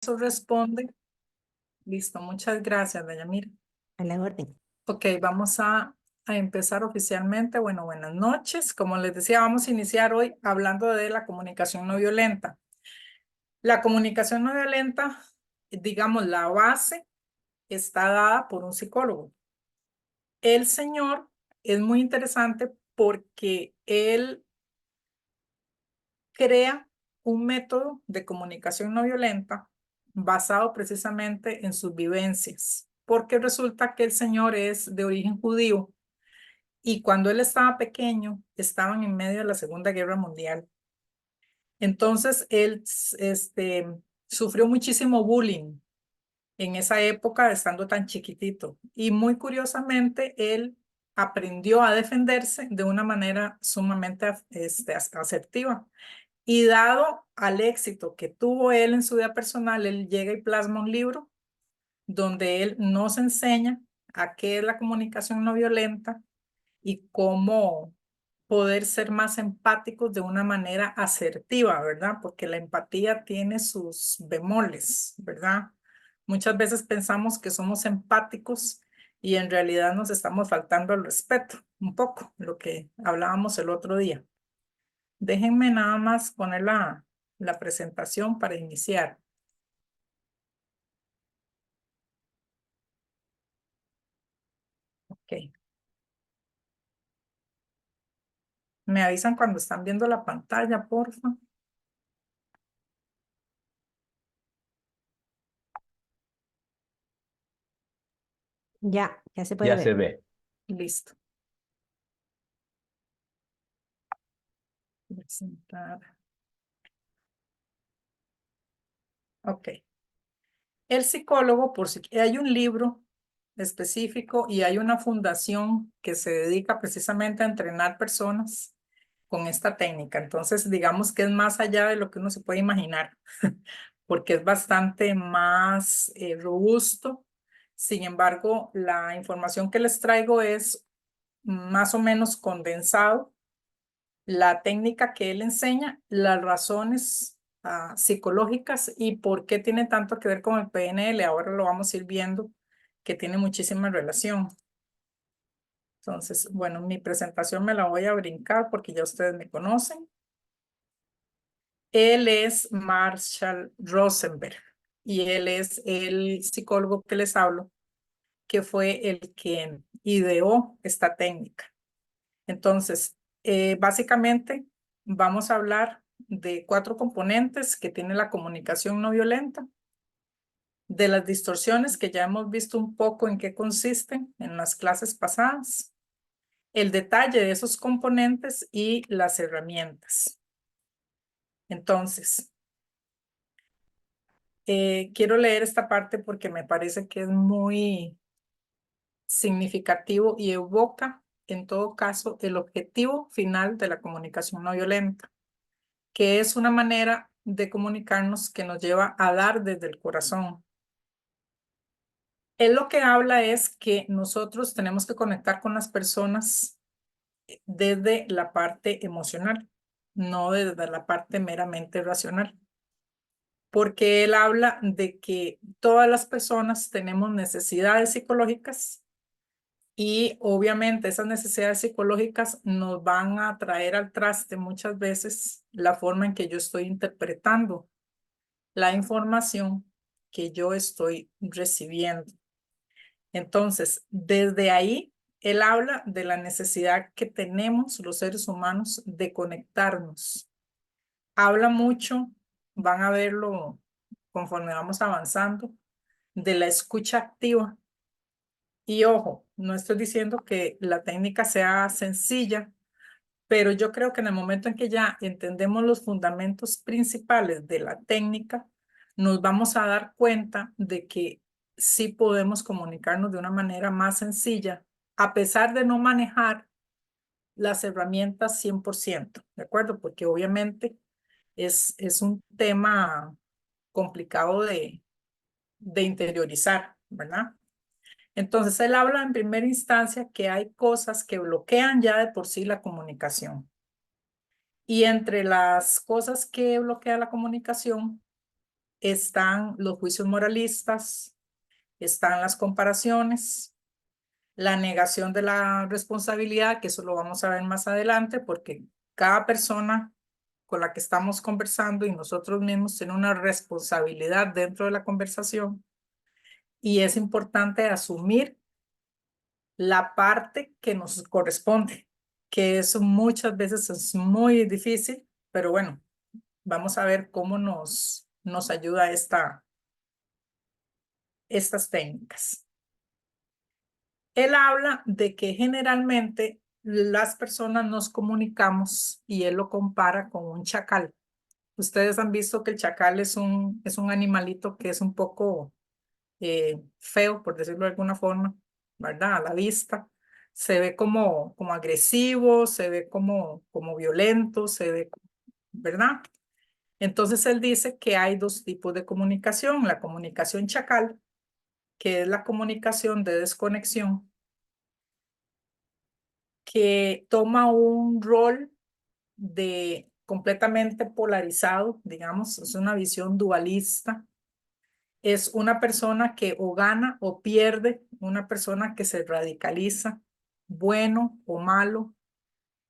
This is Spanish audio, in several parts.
Eso responde. Listo, muchas gracias, Dayamira. A la orden. Ok, vamos a empezar oficialmente. Bueno, buenas noches. Como les decía, vamos a iniciar hoy hablando de la comunicación no violenta. La comunicación no violenta, digamos, la base está dada por un psicólogo. El señor es muy interesante porque él crea un método de comunicación no violenta basado precisamente en sus vivencias, porque resulta que el señor es de origen judío y cuando él estaba pequeño estaban en medio de la Segunda Guerra Mundial. Entonces él sufrió muchísimo bullying en esa época estando tan chiquitito y muy curiosamente él aprendió a defenderse de una manera sumamente asertiva. Y dado al éxito que tuvo él en su vida personal, él llega y plasma un libro donde él nos enseña a qué es la comunicación no violenta y cómo poder ser más empáticos de una manera asertiva, ¿verdad? Porque la empatía tiene sus bemoles, ¿verdad? Muchas veces pensamos que somos empáticos y en realidad nos estamos faltando al respeto, un poco, lo que hablábamos el otro día. Déjenme nada más poner la presentación para iniciar. Ok. Me avisan cuando están viendo la pantalla, porfa. Ya se puede Ya se ver. ve. Listo. Presentar. Ok. El psicólogo, por si hay un libro específico y hay una fundación que se dedica precisamente a entrenar personas con esta técnica. Entonces, digamos que es más allá de lo que uno se puede imaginar, porque es bastante más robusto. Sin embargo, la información que les traigo es más o menos condensado la técnica que él enseña, las razones psicológicas y por qué tiene tanto que ver con el PNL. Ahora lo vamos a ir viendo que tiene muchísima relación. Entonces, bueno, mi presentación me la voy a brincar porque ya ustedes me conocen. Él es Marshall Rosenberg y él es el psicólogo que les hablo, que fue el que ideó esta técnica. Entonces, básicamente vamos a hablar de 4 componentes que tiene la comunicación no violenta, de las distorsiones que ya hemos visto un poco en qué consisten en las clases pasadas, el detalle de esos componentes y las herramientas. Entonces, quiero leer esta parte porque me parece que es muy significativo y evoca, en todo caso, el objetivo final de la comunicación no violenta, que es una manera de comunicarnos que nos lleva a dar desde el corazón. Él lo que habla es que nosotros tenemos que conectar con las personas desde la parte emocional, no desde la parte meramente racional, porque él habla de que todas las personas tenemos necesidades psicológicas y obviamente esas necesidades psicológicas nos van a traer al traste muchas veces la forma en que yo estoy interpretando la información que yo estoy recibiendo. Entonces, desde ahí, él habla de la necesidad que tenemos los seres humanos de conectarnos. Habla mucho, van a verlo conforme vamos avanzando, de la escucha activa. Y ojo, no estoy diciendo que la técnica sea sencilla, pero yo creo que en el momento en que ya entendemos los fundamentos principales de la técnica, nos vamos a dar cuenta de que sí podemos comunicarnos de una manera más sencilla, a pesar de no manejar las herramientas 100%, ¿de acuerdo? Porque obviamente es un tema complicado de interiorizar, ¿verdad? Entonces, él habla en primera instancia que hay cosas que bloquean ya de por sí la comunicación. Y entre las cosas que bloquea la comunicación están los juicios moralistas, están las comparaciones, la negación de la responsabilidad, que eso lo vamos a ver más adelante, porque cada persona con la que estamos conversando y nosotros mismos tiene una responsabilidad dentro de la conversación y es importante asumir la parte que nos corresponde, que eso muchas veces es muy difícil, pero bueno, vamos a ver cómo nos ayuda estas técnicas. Él habla de que generalmente las personas nos comunicamos y él lo compara con un chacal. Ustedes han visto que el chacal es un animalito que es un poco feo, por decirlo de alguna forma, ¿verdad? A la vista. Se ve como agresivo, se ve como violento, se ve, ¿verdad? Entonces él dice que hay dos tipos de comunicación. La comunicación chacal, que es la comunicación de desconexión, que toma un rol de completamente polarizado, digamos, es una visión dualista. Es una persona que o gana o pierde, una persona que se radicaliza, bueno o malo,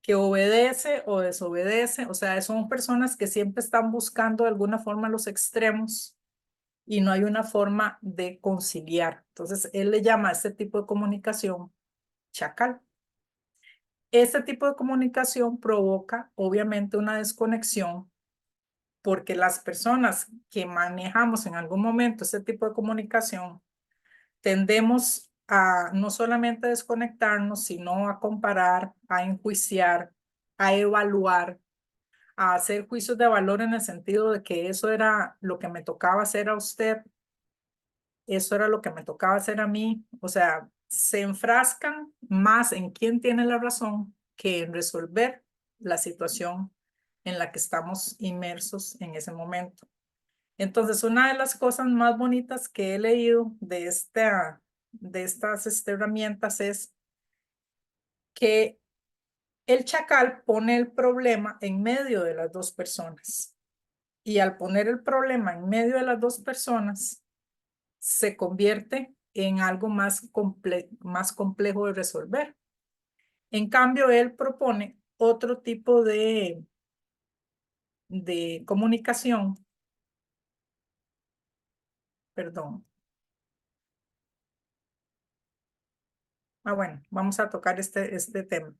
que obedece o desobedece, o sea, son personas que siempre están buscando de alguna forma los extremos y no hay una forma de conciliar. Entonces, él le llama a este tipo de comunicación chacal. Este tipo de comunicación provoca obviamente una desconexión porque las personas que manejamos en algún momento este tipo de comunicación tendemos a no solamente desconectarnos, sino a comparar, a enjuiciar, a evaluar, a hacer juicios de valor en el sentido de que eso era lo que me tocaba hacer a usted, eso era lo que me tocaba hacer a mí. O sea, se enfrascan más en quién tiene la razón que en resolver la situación en la que estamos inmersos en ese momento. Entonces, una de las cosas más bonitas que he leído de estas herramientas es que el chacal pone el problema en medio de las dos personas. Y al poner el problema en medio de las dos personas, se convierte en algo más complejo de resolver. En cambio, él propone otro tipo de comunicación, perdón. Bueno, vamos a tocar este tema.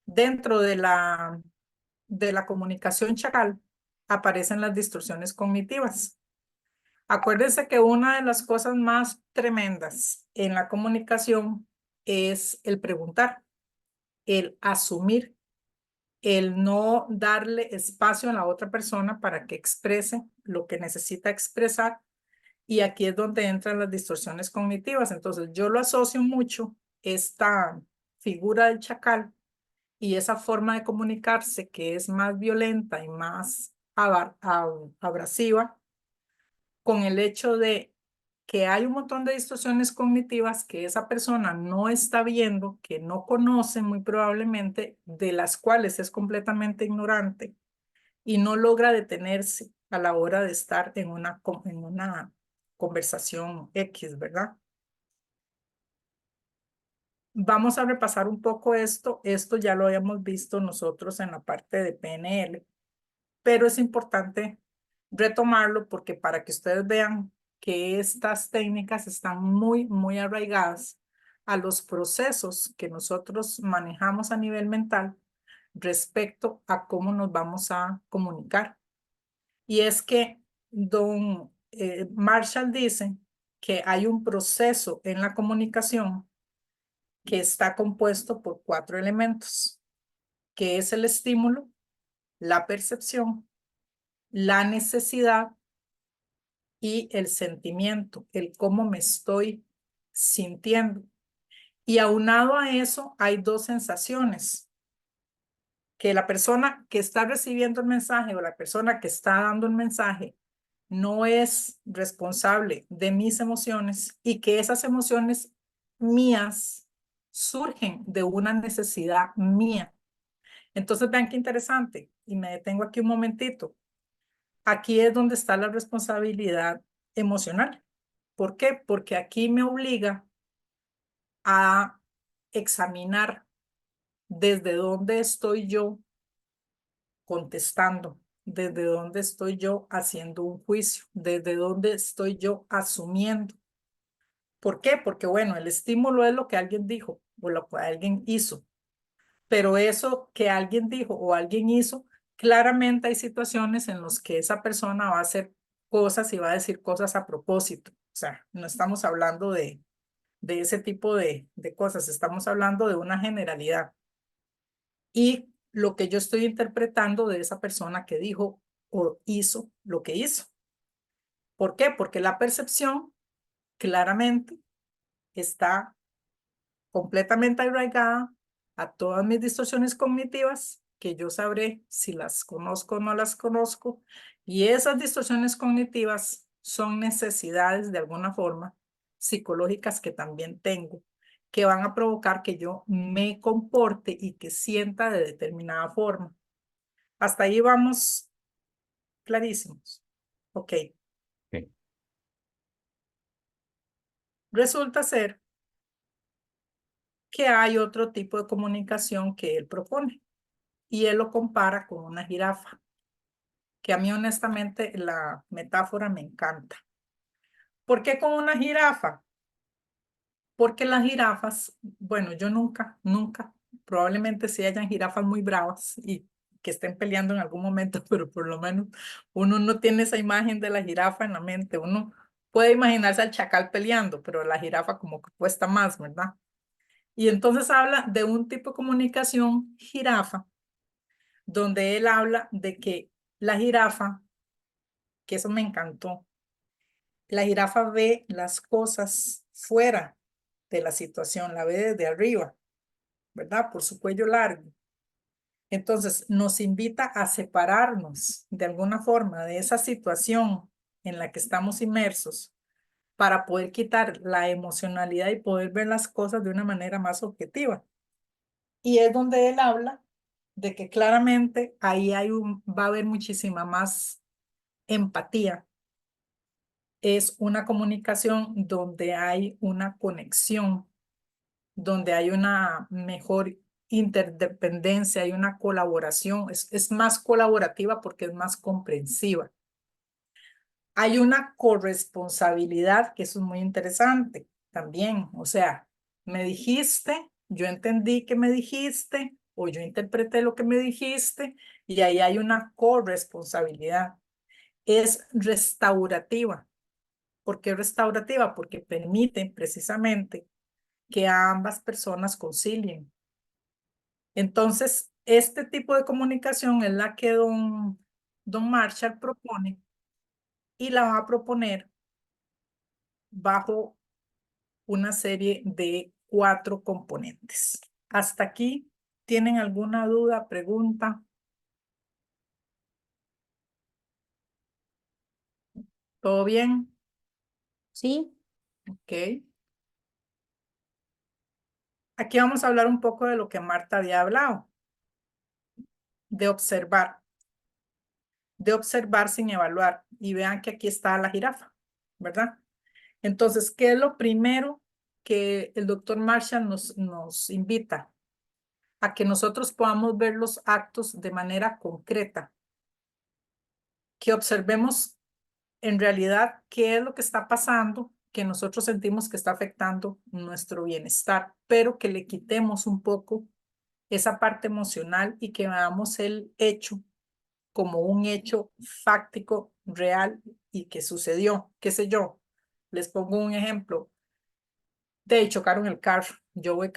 Dentro de la comunicación chacal aparecen las distorsiones cognitivas. Acuérdense que una de las cosas más tremendas en la comunicación es el preguntar, el asumir, el no darle espacio a la otra persona para que exprese lo que necesita expresar. Y aquí es donde entran las distorsiones cognitivas. Entonces, yo lo asocio mucho, esta figura del chacal y esa forma de comunicarse que es más violenta y más abrasiva, con el hecho de que hay un montón de distorsiones cognitivas que esa persona no está viendo, que no conoce muy probablemente, de las cuales es completamente ignorante y no logra detenerse a la hora de estar en una conversación X, ¿verdad? Vamos a repasar un poco esto. Esto ya lo habíamos visto nosotros en la parte de PNL, pero es importante retomarlo porque para que ustedes vean que estas técnicas están muy arraigadas a los procesos que nosotros manejamos a nivel mental respecto a cómo nos vamos a comunicar. Y es que don Marshall dice que hay un proceso en la comunicación que está compuesto por 4 elementos, que es el estímulo, la percepción, la necesidad y el sentimiento, el cómo me estoy sintiendo. Y aunado a eso hay dos sensaciones, que la persona que está recibiendo el mensaje o la persona que está dando el mensaje no es responsable de mis emociones y que esas emociones mías surgen de una necesidad mía. Entonces vean qué interesante y me detengo aquí un momentito. Aquí es donde está la responsabilidad emocional. ¿Por qué? Porque aquí me obliga a examinar desde dónde estoy yo contestando, desde dónde estoy yo haciendo un juicio, desde dónde estoy yo asumiendo. ¿Por qué? Porque bueno, el estímulo es lo que alguien dijo o lo que alguien hizo, pero eso que alguien dijo o alguien hizo, claramente hay situaciones en las que esa persona va a hacer cosas y va a decir cosas a propósito. O sea, no estamos hablando de ese tipo de cosas, estamos hablando de una generalidad. Y lo que yo estoy interpretando de esa persona que dijo o hizo lo que hizo. ¿Por qué? Porque la percepción claramente está completamente arraigada a todas mis distorsiones cognitivas, que yo sabré si las conozco o no las conozco, y esas distorsiones cognitivas son necesidades de alguna forma psicológicas que también tengo, que van a provocar que yo me comporte y que sienta de determinada forma. Hasta ahí vamos clarísimos. Ok. Sí. Resulta ser que hay otro tipo de comunicación que él propone y él lo compara con una jirafa, que a mí honestamente la metáfora me encanta. ¿Por qué con una jirafa? Porque las jirafas, bueno, yo nunca, probablemente sí hayan jirafas muy bravas y que estén peleando en algún momento, pero por lo menos uno no tiene esa imagen de la jirafa en la mente. Uno puede imaginarse al chacal peleando, pero la jirafa como que cuesta más, ¿verdad? Y entonces habla de un tipo de comunicación jirafa, donde él habla de que la jirafa, que eso me encantó, la jirafa ve las cosas fuera de la situación, la ve desde arriba, ¿verdad? Por su cuello largo. Entonces nos invita a separarnos de alguna forma de esa situación en la que estamos inmersos para poder quitar la emocionalidad y poder ver las cosas de una manera más objetiva. Y es donde él habla de que claramente ahí va a haber muchísima más empatía. Es una comunicación donde hay una conexión, donde hay una mejor interdependencia, hay una colaboración, es más colaborativa porque es más comprensiva. Hay una corresponsabilidad, que eso es muy interesante también. O sea, me dijiste, yo entendí que me dijiste, o yo interpreté lo que me dijiste, y ahí hay una corresponsabilidad. Es restaurativa. ¿Por qué restaurativa? Porque permite precisamente que ambas personas concilien. Entonces, este tipo de comunicación es la que don Marshall propone y la va a proponer bajo una serie de 4 componentes. Hasta aquí, ¿tienen alguna duda, pregunta? ¿Todo bien? Sí, Ok. Aquí vamos a hablar un poco de lo que Marta había hablado, de observar sin evaluar. Y vean que aquí está la jirafa, ¿verdad? Entonces, ¿qué es lo primero que el doctor Marshall nos invita? A que nosotros podamos ver los actos de manera concreta, que observemos en realidad qué es lo que está pasando, que nosotros sentimos que está afectando nuestro bienestar, pero que le quitemos un poco esa parte emocional y que veamos el hecho como un hecho fáctico, real y que sucedió, qué sé yo. Les pongo un ejemplo. Chocaron el carro. Yo voy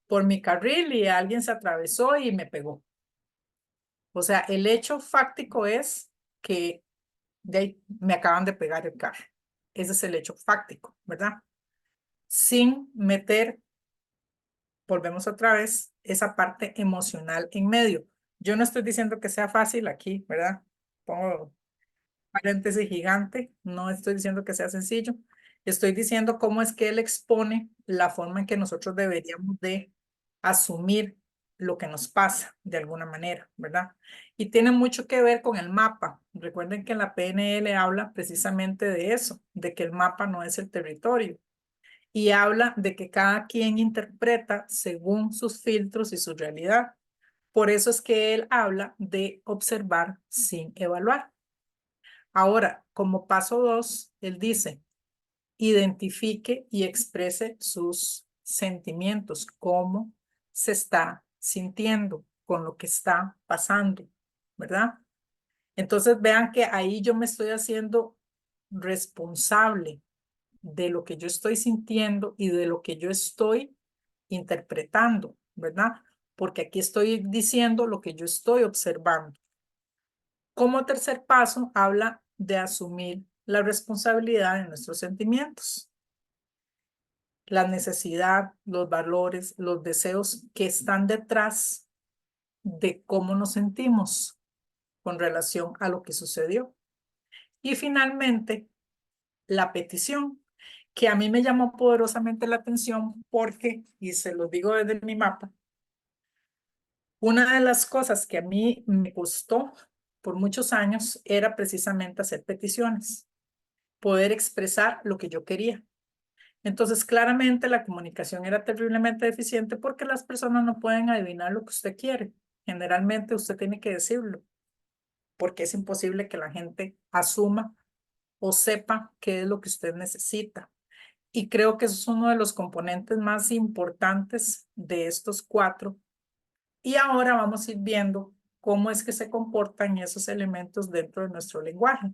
por mi carril y alguien se atravesó y me pegó. O sea, el hecho fáctico es que me acaban de pegar el carro. Ese es el hecho fáctico, ¿verdad? Sin meter, volvemos otra vez, esa parte emocional en medio. Yo no estoy diciendo que sea fácil aquí, ¿verdad? Pongo paréntesis gigante, no estoy diciendo que sea sencillo. Estoy diciendo cómo es que él expone la forma en que nosotros deberíamos de asumir lo que nos pasa de alguna manera, ¿verdad? Y tiene mucho que ver con el mapa. Recuerden que la PNL habla precisamente de eso, de que el mapa no es el territorio. Y habla de que cada quien interpreta según sus filtros y su realidad. Por eso es que él habla de observar sin evaluar. Ahora, como paso 2, él dice, identifique y exprese sus sentimientos, cómo se está sintiendo con lo que está pasando, ¿verdad? Entonces vean que ahí yo me estoy haciendo responsable de lo que yo estoy sintiendo y de lo que yo estoy interpretando, ¿verdad? Porque aquí estoy diciendo lo que yo estoy observando. Como tercer paso, habla de asumir la responsabilidad de nuestros sentimientos, la necesidad, los valores, los deseos que están detrás de cómo nos sentimos con relación a lo que sucedió. Y finalmente, la petición, que a mí me llamó poderosamente la atención porque, y se lo digo desde mi mapa, una de las cosas que a mí me costó por muchos años era precisamente hacer peticiones, poder expresar lo que yo quería. Entonces, claramente la comunicación era terriblemente deficiente porque las personas no pueden adivinar lo que usted quiere. Generalmente usted tiene que decirlo, porque es imposible que la gente asuma o sepa qué es lo que usted necesita. Y creo que eso es uno de los componentes más importantes de estos 4. Y ahora vamos a ir viendo cómo es que se comportan esos elementos dentro de nuestro lenguaje.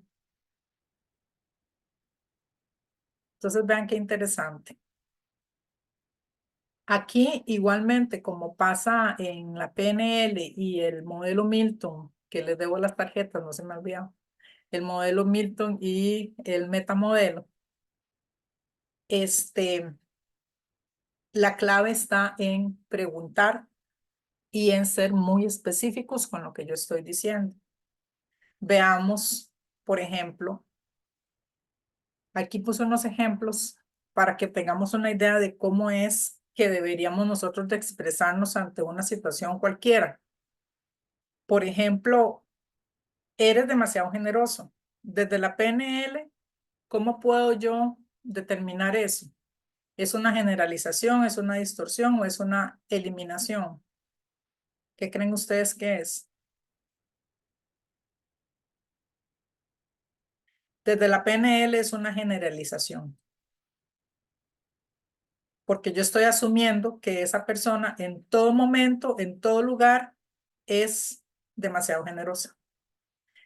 Entonces, vean qué interesante. Aquí, igualmente, como pasa en la PNL y el modelo Milton, que les debo las tarjetas, no se me ha olvidado, el modelo Milton y el metamodelo, la clave está en preguntar y en ser muy específicos con lo que yo estoy diciendo. Veamos, por ejemplo, aquí puse unos ejemplos para que tengamos una idea de cómo es que deberíamos nosotros de expresarnos ante una situación cualquiera. Por ejemplo, eres demasiado generoso. Desde la PNL, ¿cómo puedo yo determinar eso? ¿Es una generalización, es una distorsión o es una eliminación? ¿Qué creen ustedes que es? Desde la PNL es una generalización, porque yo estoy asumiendo que esa persona en todo momento, en todo lugar, es demasiado generosa.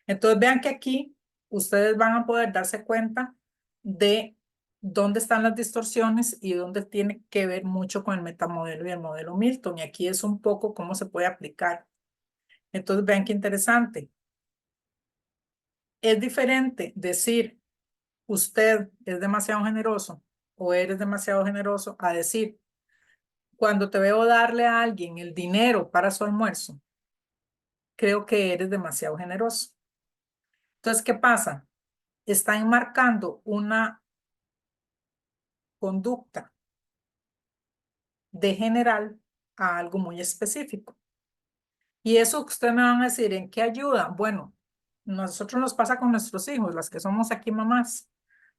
Entonces vean que aquí ustedes van a poder darse cuenta de dónde están las distorsiones y dónde tiene que ver mucho con el metamodelo y el modelo Milton. Y aquí es un poco cómo se puede aplicar. Entonces vean qué interesante. Es diferente decir usted es demasiado generoso o eres demasiado generoso a decir cuando te veo darle a alguien el dinero para su almuerzo, creo que eres demasiado generoso. Entonces, ¿qué pasa? Está enmarcando una conducta de general a algo muy específico. Y eso que ustedes me van a decir, ¿en qué ayuda? Bueno, nosotros nos pasa con nuestros hijos, las que somos aquí mamás.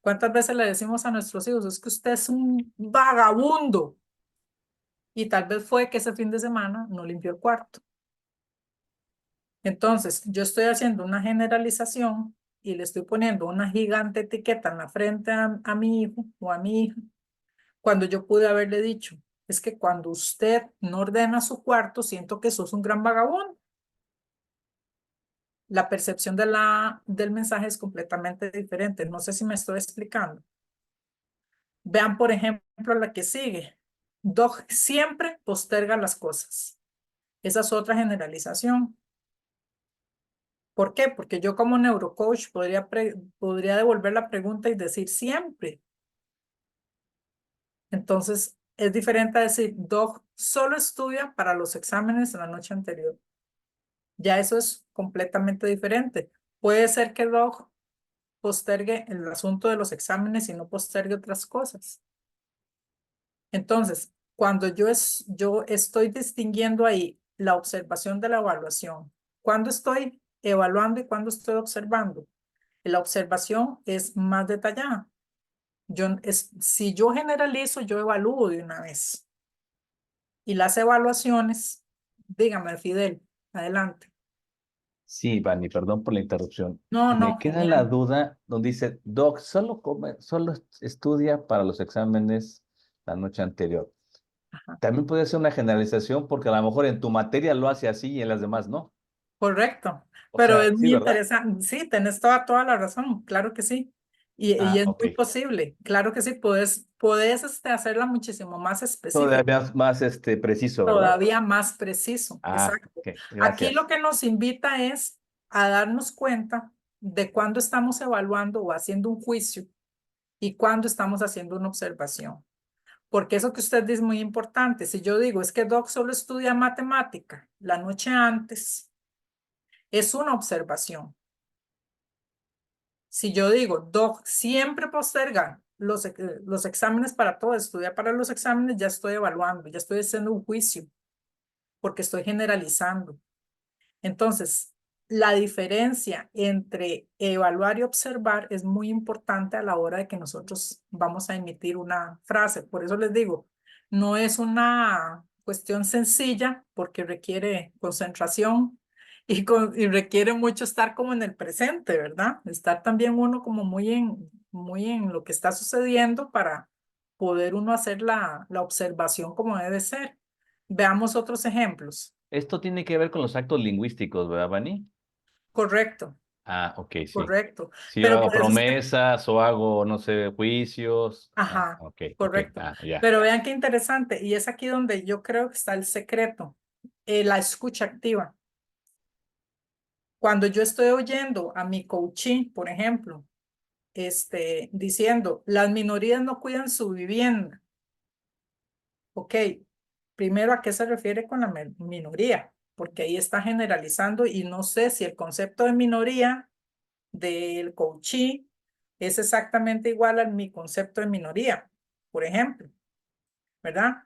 ¿Cuántas veces le decimos a nuestros hijos, es que usted es un vagabundo? Y tal vez fue que ese fin de semana no limpió el cuarto. Entonces, yo estoy haciendo una generalización y le estoy poniendo una gigante etiqueta en la frente a mi hijo o a mi hija, cuando yo pude haberle dicho, es que cuando usted no ordena su cuarto, siento que sos un gran vagabundo. La percepción del mensaje es completamente diferente. No sé si me estoy explicando. Vean, por ejemplo, la que sigue. Doc siempre posterga las cosas. Esa es otra generalización. ¿Por qué? Porque yo como neurocoach podría devolver la pregunta y decir siempre. Entonces, es diferente a decir, Doc solo estudia para los exámenes de la noche anterior. Ya eso es completamente diferente. Puede ser que Doc postergue el asunto de los exámenes y no postergue otras cosas. Entonces, cuando yo estoy distinguiendo ahí la observación de la evaluación. ¿Cuándo estoy evaluando y cuándo estoy observando? La observación es más detallada. Si yo generalizo, yo evalúo de una vez. Y las evaluaciones, dígame, Fidel, adelante. Sí, Vani, perdón por la interrupción. No, Me no, queda la genial. duda donde dice, Doc, solo estudia para los exámenes la noche anterior. Ajá. También puede ser una generalización porque a lo mejor en tu materia lo hace así y en las demás no. Correcto, O pero sea, es sí, muy ¿verdad? interesante. Sí, tenés toda la razón, claro que sí. Y Ah, es ok. muy posible, claro que sí, puedes hacerla muchísimo más específica, Todavía más preciso, ¿verdad? todavía más preciso, Ah, exacto. ok, Aquí lo gracias. que nos invita es a darnos cuenta de cuándo estamos evaluando o haciendo un juicio y cuándo estamos haciendo una observación. Porque eso que usted dice es muy importante. Si yo digo, es que Doc solo estudia matemática la noche antes, es una observación. Si yo digo, Doc siempre posterga los exámenes para todo, estudia para los exámenes, ya estoy evaluando, ya estoy haciendo un juicio, porque estoy generalizando. Entonces, la diferencia entre evaluar y observar es muy importante a la hora de que nosotros vamos a emitir una frase. Por eso les digo, no es una cuestión sencilla porque requiere concentración y requiere mucho estar como en el presente, ¿verdad? Estar también uno como muy en lo que está sucediendo para poder uno hacer la observación como debe ser. Veamos otros ejemplos. Esto tiene que ver con los actos lingüísticos, ¿verdad, Vani? Correcto, Ah, ok, sí. correcto. Si yo Pero hago por eso es que, promesas o hago, no sé, juicios. Ah, ajá, ok, ok. correcto. Ah, ya. Pero vean qué interesante, y es aquí donde yo creo que está el secreto, la escucha activa. Cuando yo estoy oyendo a mi coachee, por ejemplo, diciendo, las minorías no cuidan su vivienda. Ok, primero, ¿a qué se refiere con la minoría? Porque ahí está generalizando y no sé si el concepto de minoría del coachee es exactamente igual a mi concepto de minoría, por ejemplo, ¿verdad?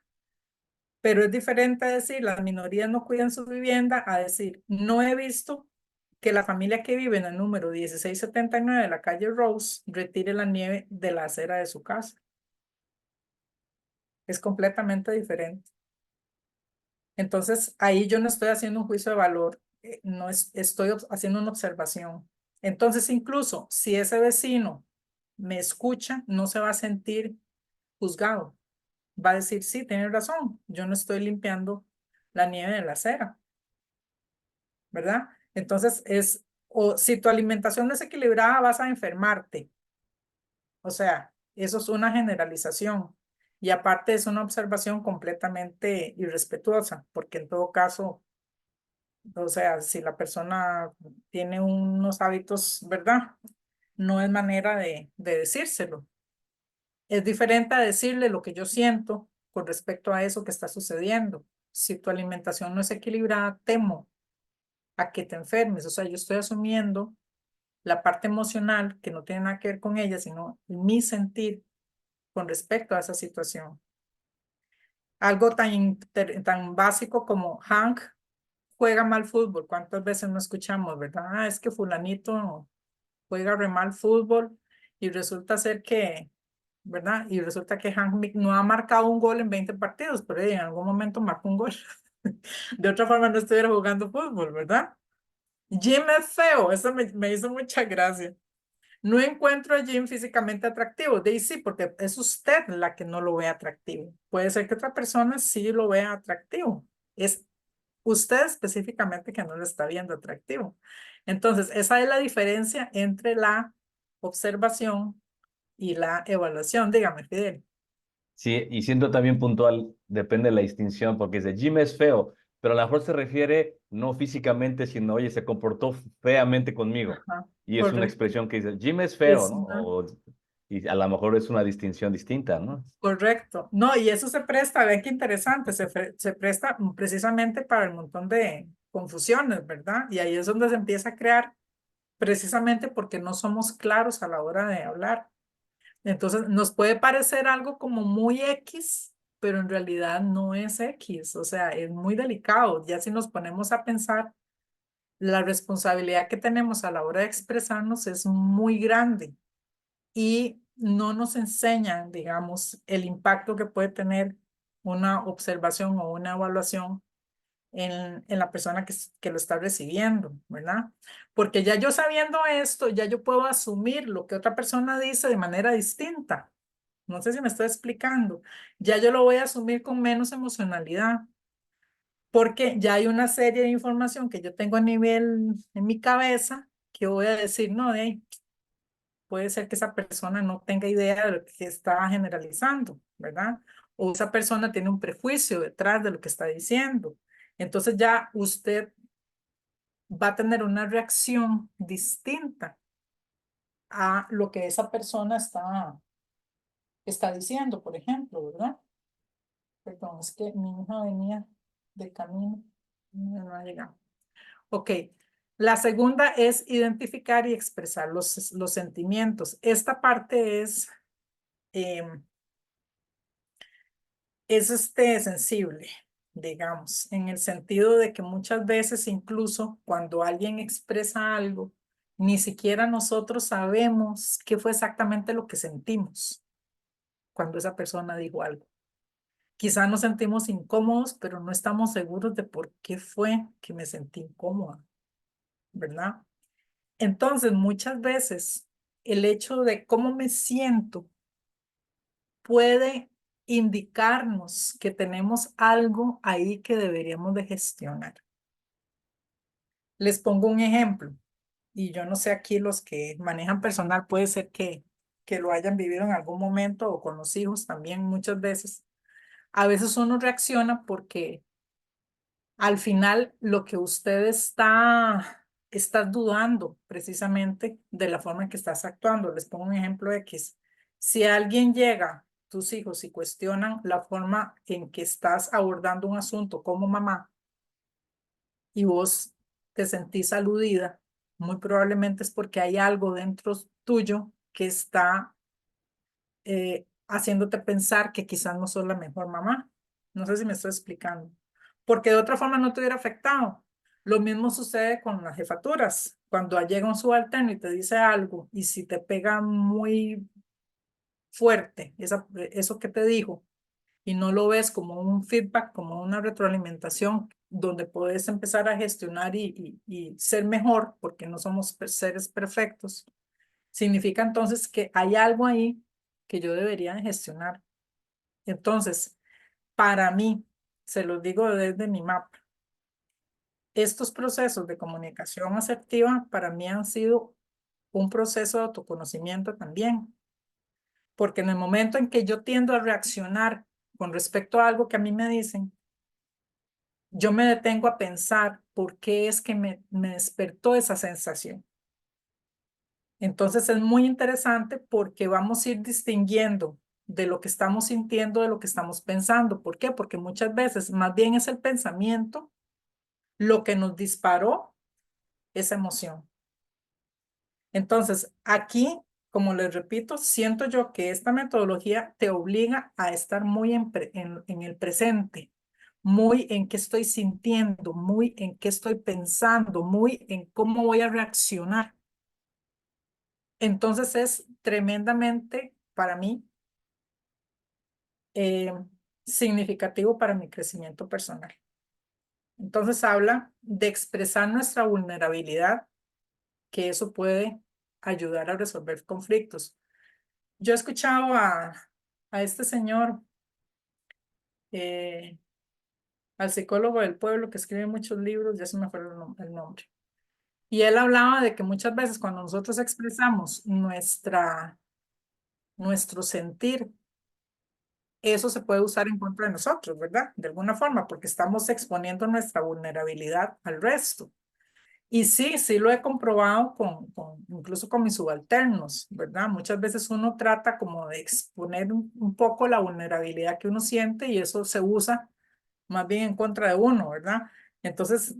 Pero es diferente a decir las minorías no cuidan su vivienda a decir no he visto que la familia que vive en el número 1679 de la calle Rose retire la nieve de la acera de su casa. Es completamente diferente. Entonces, ahí yo no estoy haciendo un juicio de valor, no estoy haciendo una observación. Entonces, incluso si ese vecino me escucha, no se va a sentir juzgado. Va a decir, sí, tiene razón, yo no estoy limpiando la nieve de la acera, ¿verdad? Entonces, o si tu alimentación no es equilibrada, vas a enfermarte. O sea, eso es una generalización. Y aparte es una observación completamente irrespetuosa, porque en todo caso, o sea, si la persona tiene unos hábitos, ¿verdad? No es manera de decírselo. Es diferente a decirle lo que yo siento con respecto a eso que está sucediendo. Si tu alimentación no es equilibrada, temo a que te enfermes. O sea, yo estoy asumiendo la parte emocional que no tiene nada que ver con ella, sino mi sentir con respecto a esa situación. Algo tan básico como Hank juega mal fútbol. ¿Cuántas veces no escuchamos, verdad? Ah, es que fulanito juega re mal fútbol y resulta ser que, ¿verdad? Y resulta que Hank no ha marcado un gol en 20 partidos, pero en algún momento marcó un gol. De otra forma no estuviera jugando fútbol, ¿verdad? Jim es feo, eso me hizo mucha gracia. No encuentro a Jim físicamente atractivo. De ahí sí, porque es usted la que no lo ve atractivo. Puede ser que otra persona sí lo vea atractivo. Es usted específicamente que no lo está viendo atractivo. Entonces, esa es la diferencia entre la observación y la evaluación. Dígame, Fidel. Sí, y siendo también puntual, depende de la distinción, porque dice, Jim es feo, pero a lo mejor se refiere no físicamente, sino, oye, se comportó feamente conmigo. Ajá, Y es una correcto. expresión que dice, Jim es feo, Es ¿no? una- Y a lo mejor es una distinción distinta, ¿no? Correcto. No, y eso se presta, vean qué interesante, se presta precisamente para el montón de confusiones, ¿verdad? Y ahí es donde se empieza a crear precisamente porque no somos claros a la hora de hablar. Entonces, nos puede parecer algo como muy X, pero en realidad no es X, o sea, es muy delicado. Ya si nos ponemos a pensar, la responsabilidad que tenemos a la hora de expresarnos es muy grande y no nos enseñan, digamos, el impacto que puede tener una observación o una evaluación en la persona que lo está recibiendo, ¿verdad? Porque ya yo sabiendo esto, ya yo puedo asumir lo que otra persona dice de manera distinta. No sé si me estoy explicando. Ya yo lo voy a asumir con menos emocionalidad, porque ya hay una serie de información que yo tengo a nivel en mi cabeza que voy a decir, no, puede ser que esa persona no tenga idea de lo que está generalizando, ¿verdad? O esa persona tiene un prejuicio detrás de lo que está diciendo. Entonces ya usted va a tener una reacción distinta a lo que esa persona está diciendo, por ejemplo, ¿verdad? Perdón, es que mi hija venía de camino, no ha llegado. Ok, la segunda es identificar y expresar los sentimientos. Esta parte em, es sensible, digamos, en el sentido de que muchas veces incluso cuando alguien expresa algo, ni siquiera nosotros sabemos qué fue exactamente lo que sentimos cuando esa persona dijo algo. Quizás nos sentimos incómodos, pero no estamos seguros de por qué fue que me sentí incómoda, ¿verdad? Entonces, muchas veces el hecho de cómo me siento puede indicarnos que tenemos algo ahí que deberíamos de gestionar. Les pongo un ejemplo, y yo no sé aquí los que manejan personal, puede ser que lo hayan vivido en algún momento o con los hijos también muchas veces. A veces uno reacciona porque al final lo que usted está dudando precisamente de la forma en que estás actuando. Les pongo un ejemplo X. Si alguien llega, tus hijos, y cuestionan la forma en que estás abordando un asunto como mamá y vos te sentís aludida, muy probablemente es porque hay algo dentro tuyo que está haciéndote pensar que quizás no sos la mejor mamá. No sé si me estoy explicando. Porque de otra forma no te hubiera afectado. Lo mismo sucede con las jefaturas. Cuando llega un subalterno y te dice algo, y si te pega muy fuerte eso que te dijo, y no lo ves como un feedback, como una retroalimentación, donde puedes empezar a gestionar y ser mejor, porque no somos seres perfectos, significa entonces que hay algo ahí que yo debería de gestionar. Entonces, para mí, se los digo desde mi mapa, estos procesos de comunicación asertiva para mí han sido un proceso de autoconocimiento también, porque en el momento en que yo tiendo a reaccionar con respecto a algo que a mí me dicen, yo me detengo a pensar por qué es que me despertó esa sensación. Entonces es muy interesante porque vamos a ir distinguiendo de lo que estamos sintiendo, de lo que estamos pensando. ¿Por qué? Porque muchas veces más bien es el pensamiento lo que nos disparó esa emoción. Entonces, aquí, como les repito, siento yo que esta metodología te obliga a estar muy en el presente, muy en qué estoy sintiendo, muy en qué estoy pensando, muy en cómo voy a reaccionar. Entonces es tremendamente para mí eh, significativo para mi crecimiento personal. Entonces habla de expresar nuestra vulnerabilidad, que eso puede ayudar a resolver conflictos. Yo he escuchado a este señor, eh, al psicólogo del pueblo que escribe muchos libros, ya se me fue el nombre. Y él hablaba de que muchas veces cuando nosotros expresamos nuestro sentir, eso se puede usar en contra de nosotros, ¿verdad? De alguna forma, porque estamos exponiendo nuestra vulnerabilidad al resto. Y sí, sí lo he comprobado incluso con mis subalternos, ¿verdad? Muchas veces uno trata como de exponer un poco la vulnerabilidad que uno siente y eso se usa más bien en contra de uno, ¿verdad? Entonces,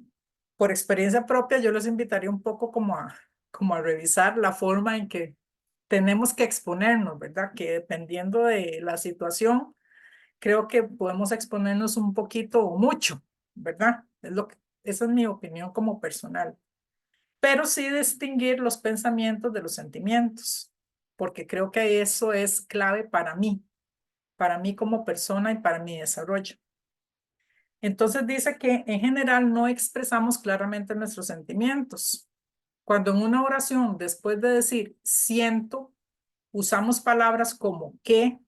por experiencia propia, yo les invitaría un poco como a revisar la forma en que tenemos que exponernos, ¿verdad? Que dependiendo de la situación, creo que podemos exponernos un poquito o mucho, ¿verdad? Esa es mi opinión como personal. Pero sí distinguir los pensamientos de los sentimientos, porque creo que eso es clave para mí como persona y para mi desarrollo. Entonces dice que en general no expresamos claramente nuestros sentimientos. Cuando en una oración, después de decir siento, usamos palabras como que,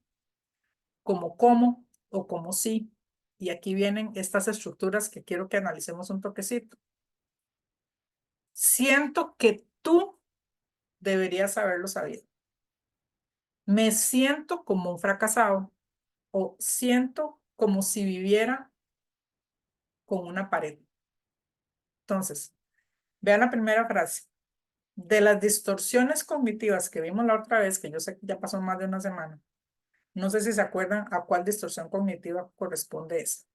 como cómo o como sí. Y aquí vienen estas estructuras que quiero que analicemos un toquecito. Siento que tú deberías haberlo sabido. Me siento como un fracasado o siento como si viviera con una pared. Entonces, vean la primera frase. De las distorsiones cognitivas que vimos la otra vez, que yo sé que ya pasó más de una semana, no sé si se acuerdan a cuál distorsión cognitiva corresponde esa.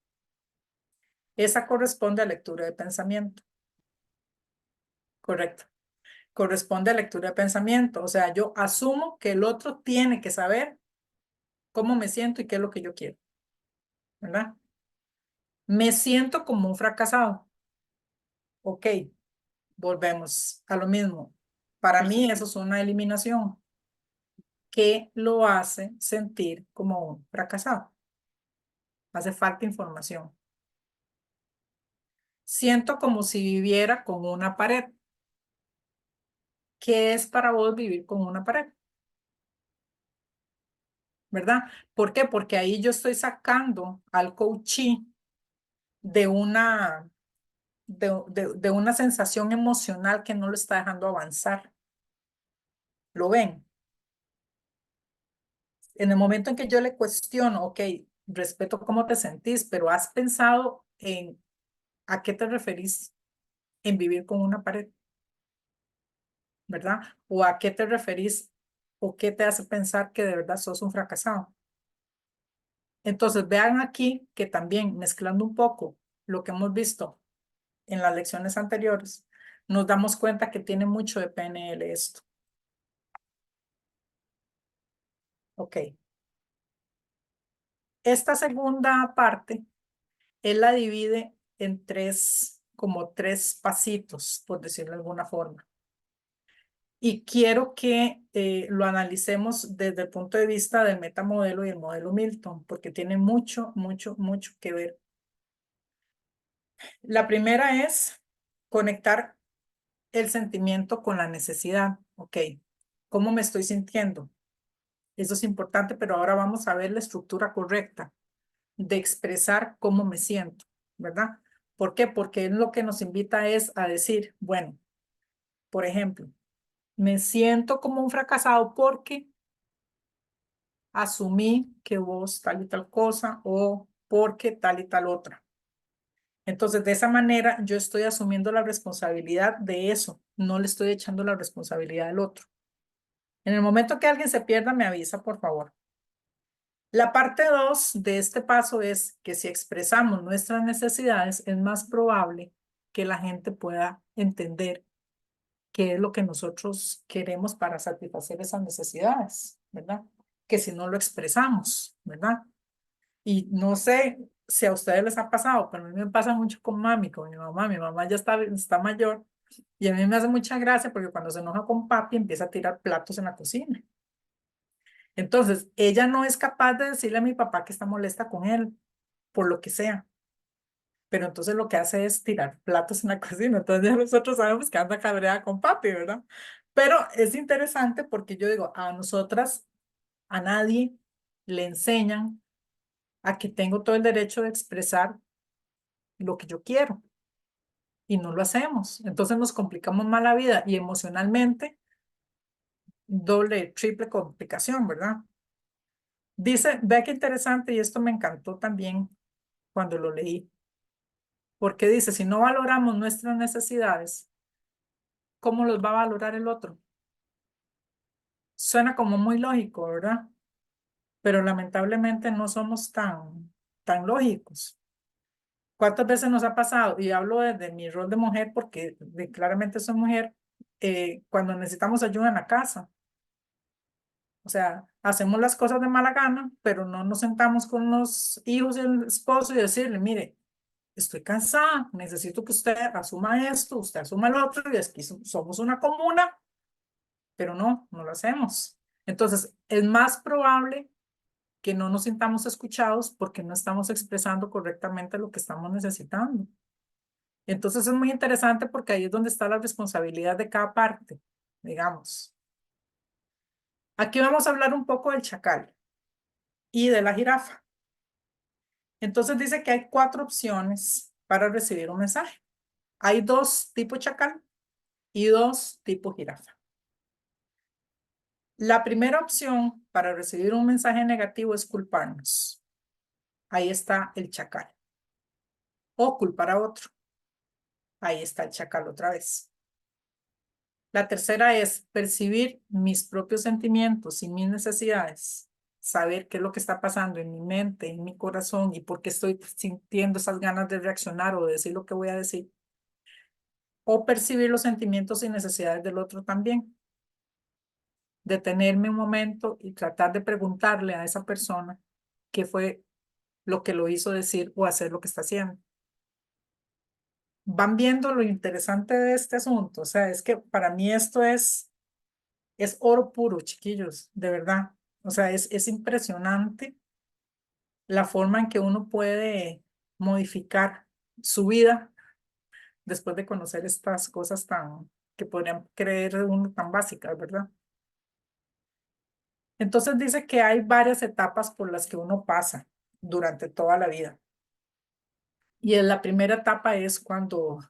Esa corresponde a lectura de pensamiento. Correcto. Corresponde a lectura de pensamiento. O sea, yo asumo que el otro tiene que saber cómo me siento y qué es lo que yo quiero. ¿Verdad? Me siento como un fracasado. Ok, volvemos a lo mismo. Para mí eso es una eliminación que lo hace sentir como un fracasado. Hace falta información. Siento como si viviera con una pared. ¿Qué es para vos vivir con una pared? ¿Verdad? ¿Por qué? Porque ahí yo estoy sacando al coachee de de una sensación emocional que no lo está dejando avanzar. ¿Lo ven? En el momento en que yo le cuestiono, ok, respeto cómo te sentís, pero ¿has pensado en a qué te referís en vivir con una pared? ¿Verdad? ¿O a qué te referís o qué te hace pensar que de verdad sos un fracasado? Entonces, vean aquí que también mezclando un poco lo que hemos visto en las lecciones anteriores, nos damos cuenta que tiene mucho de PNL esto. Ok. Esta segunda parte, él la divide en como tres pasitos, por decirlo de alguna forma. Y quiero que lo analicemos desde el punto de vista del metamodelo y el modelo Milton, porque tiene mucho, mucho, mucho que ver. La primera es conectar el sentimiento con la necesidad. Ok, ¿cómo me estoy sintiendo? Eso es importante, pero ahora vamos a ver la estructura correcta de expresar cómo me siento, ¿verdad? ¿Por qué? Porque es lo que nos invita es a decir, bueno, por ejemplo, me siento como un fracasado porque asumí que vos tal y tal cosa o porque tal y tal otra. Entonces, de esa manera, yo estoy asumiendo la responsabilidad de eso, no le estoy echando la responsabilidad al otro. En el momento que alguien se pierda, me avisa, por favor. La parte 2 de este paso es que si expresamos nuestras necesidades, es más probable que la gente pueda entender qué es lo que nosotros queremos para satisfacer esas necesidades, ¿verdad? Que si no lo expresamos, ¿verdad? Y no sé si a ustedes les ha pasado, pero a mí me pasa mucho con mami, con mi mamá ya está mayor y a mí me hace mucha gracia porque cuando se enoja con papi empieza a tirar platos en la cocina. Entonces, ella no es capaz de decirle a mi papá que está molesta con él, por lo que sea, pero entonces lo que hace es tirar platos en la cocina. Entonces ya nosotros sabemos que anda cabreada con papi, ¿verdad? Pero es interesante porque yo digo, a nosotras, a nadie le enseñan a que tengo todo el derecho de expresar lo que yo quiero y no lo hacemos. Entonces nos complicamos más la vida y emocionalmente doble, triple complicación, ¿verdad? Dice, ve qué interesante y esto me encantó también cuando lo leí, porque dice, si no valoramos nuestras necesidades, ¿cómo los va a valorar el otro? Suena como muy lógico, ¿verdad? Pero lamentablemente no somos tan lógicos. ¿Cuántas veces nos ha pasado? Y hablo desde mi rol de mujer porque claramente soy mujer, cuando necesitamos ayuda en la casa. O sea, hacemos las cosas de mala gana, pero no nos sentamos con los hijos y el esposo y decirle, mire, estoy cansada, necesito que usted asuma esto, usted asuma el otro, y aquí somos una comuna, pero no lo hacemos. Entonces, es más probable que no nos sintamos escuchados porque no estamos expresando correctamente lo que estamos necesitando. Entonces, es muy interesante porque ahí es donde está la responsabilidad de cada parte, digamos. Aquí vamos a hablar un poco del chacal y de la jirafa. Entonces dice que hay 4 opciones para recibir un mensaje. Hay 2 tipo chacal y 2 tipo jirafa. La primera opción para recibir un mensaje negativo es culparnos. Ahí está el chacal. O culpar a otro. Ahí está el chacal otra vez. La tercera es percibir mis propios sentimientos y mis necesidades. Saber qué es lo que está pasando en mi mente, en mi corazón y por qué estoy sintiendo esas ganas de reaccionar o de decir lo que voy a decir. O percibir los sentimientos y necesidades del otro también. Detenerme un momento y tratar de preguntarle a esa persona qué fue lo que lo hizo decir o hacer lo que está haciendo. Van viendo lo interesante de este asunto. O sea, es que para mí esto es oro puro, chiquillos, de verdad. O sea, es impresionante la forma en que uno puede modificar su vida después de conocer estas cosas tan que podrían creer uno tan básicas, ¿verdad? Entonces dice que hay varias etapas por las que uno pasa durante toda la vida. Y en la primera etapa es cuando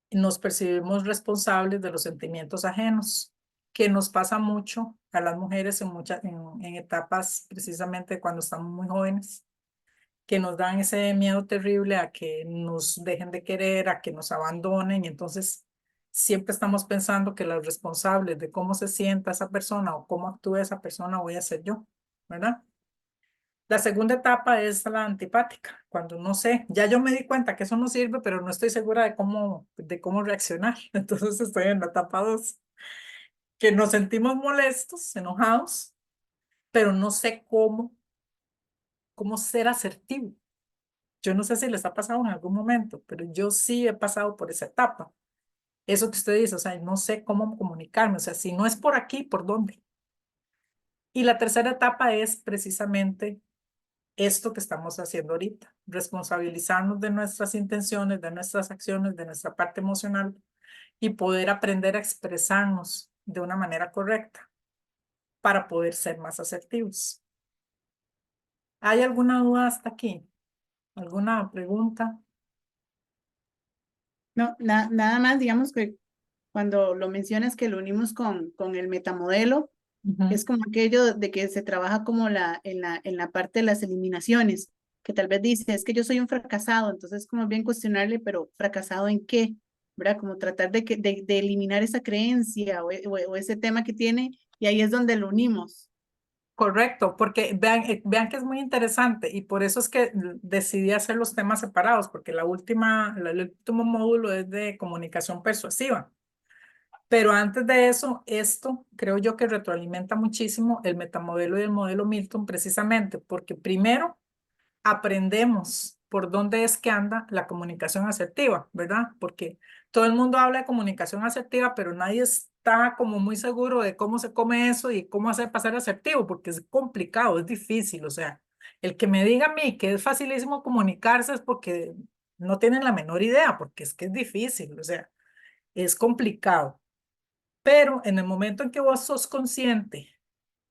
nos percibimos responsables de los sentimientos ajenos, que nos pasa mucho a las mujeres en etapas precisamente cuando estamos muy jóvenes, que nos dan ese miedo terrible a que nos dejen de querer, a que nos abandonen, y entonces siempre estamos pensando que los responsables de cómo se sienta esa persona o cómo actúa esa persona voy a ser yo, ¿verdad? La segunda etapa es la antipática, cuando no sé, ya yo me di cuenta que eso no sirve, pero no estoy segura de cómo reaccionar. Entonces estoy en la etapa 2, que nos sentimos molestos, enojados, pero no sé cómo ser asertivo. Yo no sé si les ha pasado en algún momento, pero yo sí he pasado por esa etapa. Eso que usted dice, o sea, no sé cómo comunicarme, o sea, si no es por aquí, ¿por dónde? Y la tercera etapa es precisamente esto que estamos haciendo ahorita, responsabilizarnos de nuestras intenciones, de nuestras acciones, de nuestra parte emocional y poder aprender a expresarnos de una manera correcta para poder ser más asertivos. ¿Hay alguna duda hasta aquí? ¿Alguna pregunta? No, nada más, digamos que cuando lo mencionas que lo unimos con el metamodelo, Ujú. es como aquello de que se trabaja como en la parte de las eliminaciones, que tal vez dice, es que yo soy un fracasado, entonces como bien cuestionarle, pero ¿fracasado en qué? ¿Verdad? Como tratar de eliminar esa creencia o ese tema que tiene, y ahí es donde lo unimos. Correcto, porque vean que es muy interesante y por eso es que decidí hacer los temas separados, porque el último módulo es de comunicación persuasiva. Pero antes de eso, esto creo yo que retroalimenta muchísimo el metamodelo y el modelo Milton precisamente, porque primero aprendemos por dónde es que anda la comunicación asertiva, ¿verdad? Porque todo el mundo habla de comunicación asertiva, pero nadie está como muy seguro de cómo se come eso y cómo hacer para ser asertivo, porque es complicado, es difícil. O sea, el que me diga a mí que es facilísimo comunicarse es porque no tienen la menor idea, porque es que es difícil, o sea, es complicado. Pero en el momento en que vos sos consciente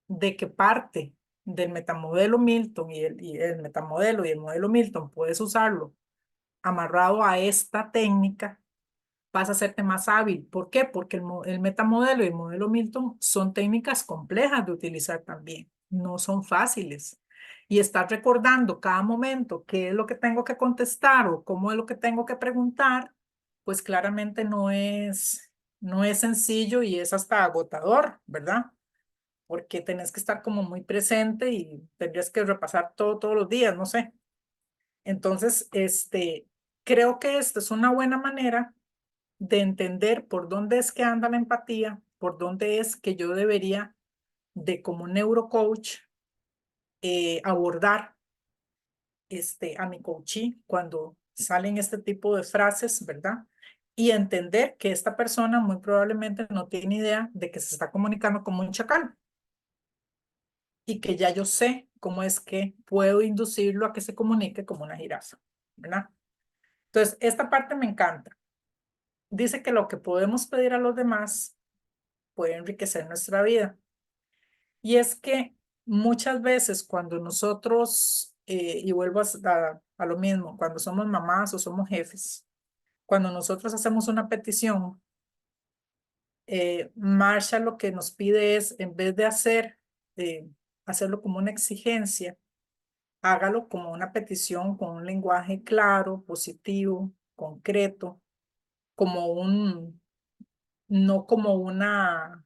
de que parte del metamodelo Milton y el metamodelo y el modelo Milton puedes usarlo amarrado a esta técnica, vas a hacerte más hábil. ¿Por qué? Porque el metamodelo y el modelo Milton son técnicas complejas de utilizar también, no son fáciles. Y estar recordando cada momento qué es lo que tengo que contestar o cómo es lo que tengo que preguntar, pues claramente no es sencillo y es hasta agotador, ¿verdad? Porque tenés que estar como muy presente y tendrías que repasar todo todos los días, no sé. Entonces, creo que esta es una buena manera de entender por dónde es que anda la empatía, por dónde es que yo debería de como neurocoach abordar a mi coachee cuando salen este tipo de frases, ¿verdad? Y entender que esta persona muy probablemente no tiene idea de que se está comunicando como un chacal y que ya yo sé cómo es que puedo inducirlo a que se comunique como una jirafa, ¿verdad? Entonces, esta parte me encanta. Dice que lo que podemos pedir a los demás puede enriquecer nuestra vida. Y es que muchas veces cuando nosotros, y vuelvo a lo mismo, cuando somos mamás o somos jefes, cuando nosotros hacemos una petición, Marshall lo que nos pide es, en vez de hacerlo como una exigencia, hágalo como una petición con un lenguaje claro, positivo, concreto, no como una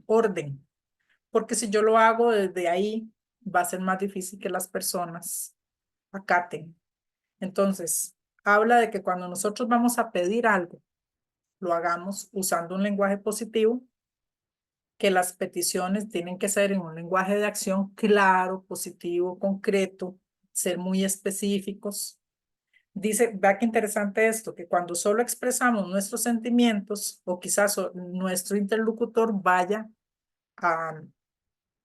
orden, porque si yo lo hago desde ahí, va a ser más difícil que las personas acaten. Entonces, habla de que cuando nosotros vamos a pedir algo, lo hagamos usando un lenguaje positivo, que las peticiones tienen que ser en un lenguaje de acción claro, positivo, concreto, ser muy específicos. Dice, vea qué interesante esto, que cuando solo expresamos nuestros sentimientos o quizás nuestro interlocutor vaya a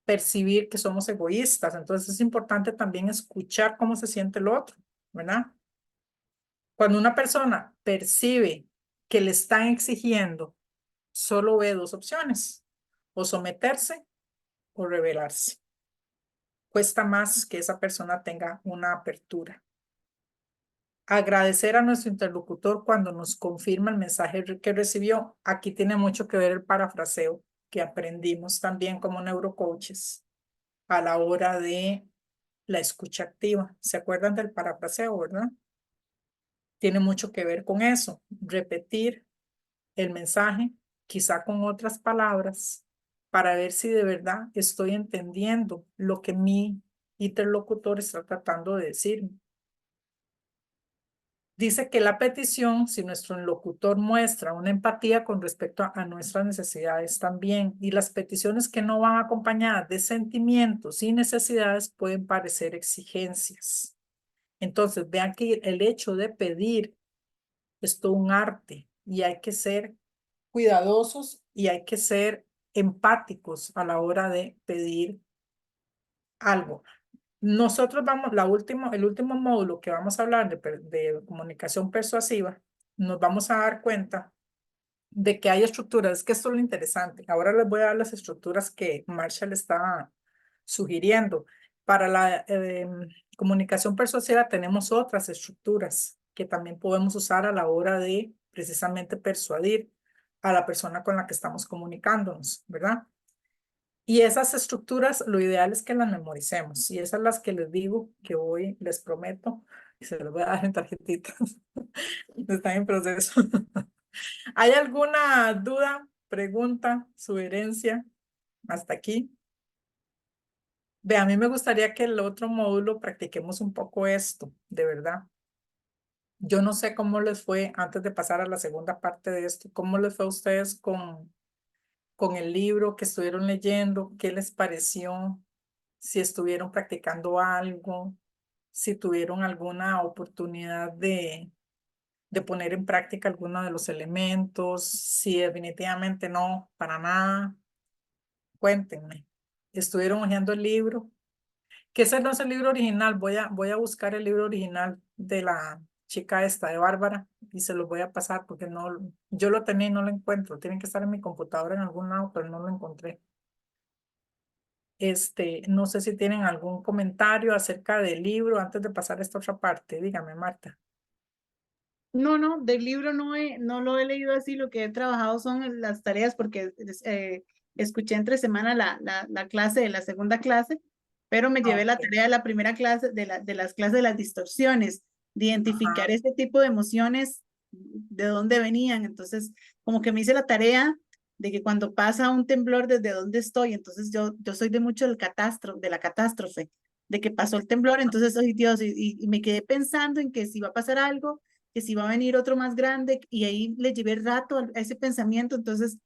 percibir que somos egoístas. Entonces es importante también escuchar cómo se siente el otro, ¿verdad? Cuando una persona percibe que le están exigiendo, solo ve dos opciones, o someterse o rebelarse. Cuesta más que esa persona tenga una apertura. Agradecer a nuestro interlocutor cuando nos confirma el mensaje que recibió. Aquí tiene mucho que ver el parafraseo que aprendimos también como neurocoaches a la hora de la escucha activa. ¿Se acuerdan del parafraseo, verdad? Tiene mucho que ver con eso. Repetir el mensaje, quizá con otras palabras, para ver si de verdad estoy entendiendo lo que mi interlocutor está tratando de decirme. Dice que la petición, si nuestro interlocutor muestra una empatía con respecto a nuestras necesidades también, y las peticiones que no van acompañadas de sentimientos y necesidades pueden parecer exigencias. Entonces, vean que el hecho de pedir es todo un arte y hay que ser cuidadosos y hay que ser empáticos a la hora de pedir algo. Nosotros vamos, el último módulo que vamos a hablar de comunicación persuasiva, nos vamos a dar cuenta de que hay estructuras, es que esto es lo interesante. Ahora les voy a dar las estructuras que Marshall está sugiriendo. Para la comunicación persuasiva tenemos otras estructuras que también podemos usar a la hora de precisamente persuadir a la persona con la que estamos comunicándonos, ¿verdad? Y esas estructuras, lo ideal es que las memoricemos. Y esas las que les digo que hoy les prometo, y se las voy a dar en tarjetitas. Están en proceso. ¿Hay alguna duda, pregunta, sugerencia hasta aquí? Ve, a mí me gustaría que el otro módulo practiquemos un poco esto, de verdad. Yo no sé cómo les fue antes de pasar a la segunda parte de esto. ¿Cómo les fue a ustedes con el libro que estuvieron leyendo? ¿Qué les pareció? Si estuvieron practicando algo, si tuvieron alguna oportunidad de poner en práctica alguno de los elementos, si definitivamente no, para nada, cuéntenme. ¿Estuvieron hojeando el libro? Que ese no es el libro original, voy a buscar el libro original de la chica esta, de Bárbara, y se los voy a pasar porque no, yo lo tenía y no lo encuentro, tiene que estar en mi computadora en algún lado, pero no lo encontré. No sé si tienen algún comentario acerca del libro antes de pasar a esta otra parte. Dígame, Marta. No, no, del libro no lo he leído así, lo que he trabajado son las tareas porque escuché entre semana la clase de la segunda clase, pero me llevé la Ok. tarea de la primera clase, de las clases de las distorsiones, de identificar Ajá. este tipo de emociones, de dónde venían. Entonces, como que me hice la tarea de que cuando pasa un temblor, desde dónde estoy. Entonces, yo soy de mucho de la catástrofe, de que pasó el temblor, entonces, ay Dios, y me quedé pensando en que si va a pasar algo, que si va a venir otro más grande, y ahí le llevé rato a ese pensamiento. Entonces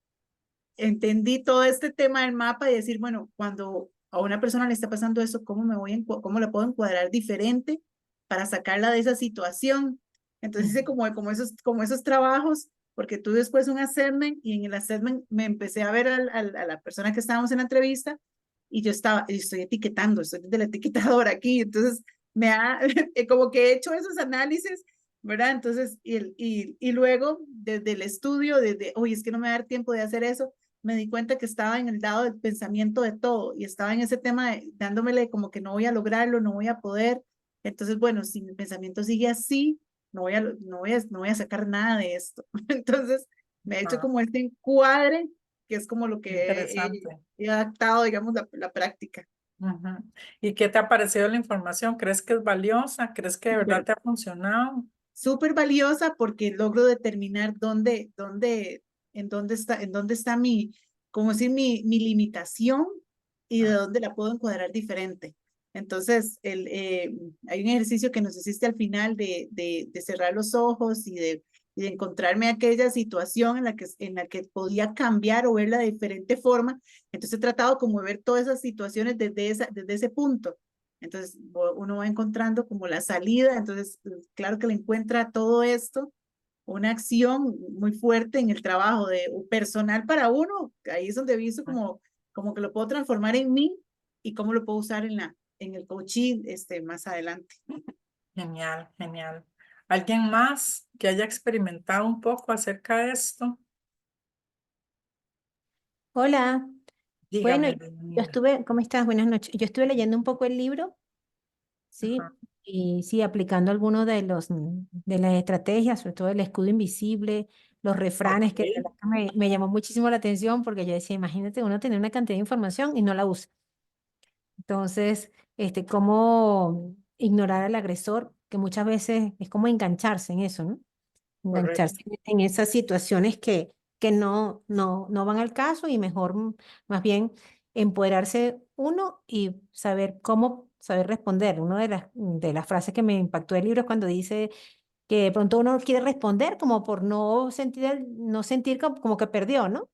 entendí todo este tema del mapa y decir, bueno, cuando a una persona le está pasando eso, ¿cómo la puedo encuadrar diferente para sacarla de esa situación? Entonces hice como esos trabajos, porque tuve después un assessment y en el assessment me empecé a ver a la persona que estábamos en la entrevista y estoy etiquetando, estoy de la etiquetadora aquí, entonces como que he hecho esos análisis, ¿verdad? Entonces, y luego, desde el estudio, oye, es que no me va a dar tiempo de hacer eso, me di cuenta que estaba en el lado del pensamiento de todo y estaba en ese tema dándomele como que no voy a lograrlo, no voy a poder. Entonces, bueno, si mi pensamiento sigue así, no voy a sacar nada de esto. Entonces, me he hecho como este encuadre, que es como lo que Interesante. he adaptado, digamos, la práctica. Ujú. ¿Y qué te ha parecido la información? ¿Crees que es valiosa? ¿Crees que de verdad Súper, te ha funcionado? súper valiosa porque logro determinar en dónde está como decir, mi limitación y de Ah, dónde la puedo encuadrar diferente. Entonces, hay un ejercicio que nos hiciste al final de cerrar los ojos y de encontrarme aquella situación en la que podía cambiar o verla de diferente forma. Entonces, he tratado como de ver todas esas situaciones desde ese punto. Entonces uno va encontrando como la salida, entonces claro que le encuentra todo esto, una acción muy fuerte en el trabajo personal para uno, ahí es donde he visto como que lo puedo transformar en mí y cómo lo puedo usar en el coaching más adelante. genial, genial. ¿Alguien más que haya experimentado un poco acerca de esto? Hola, bueno, Dígame, yo bienvenida. estuve, ¿cómo estás? Buenas noches. Yo estuve leyendo un poco el libro, Ajá. ¿sí? Y sí, aplicando algunos de de las estrategias, sobre todo el escudo invisible, los refranes, Ok, que de verdad que me llamó muchísimo la atención porque yo decía, imagínate uno tener una cantidad de información y no la usa. Entonces, cómo ignorar al agresor, que muchas veces es como engancharse en eso, ¿no? Engancharse correcto, en esas situaciones que no van al caso y mejor más bien empoderarse uno y saber cómo saber responder. Una de las frases que me impactó del libro es cuando dice que de pronto uno quiere responder como por no sentir, no sentir como que perdió, ¿no?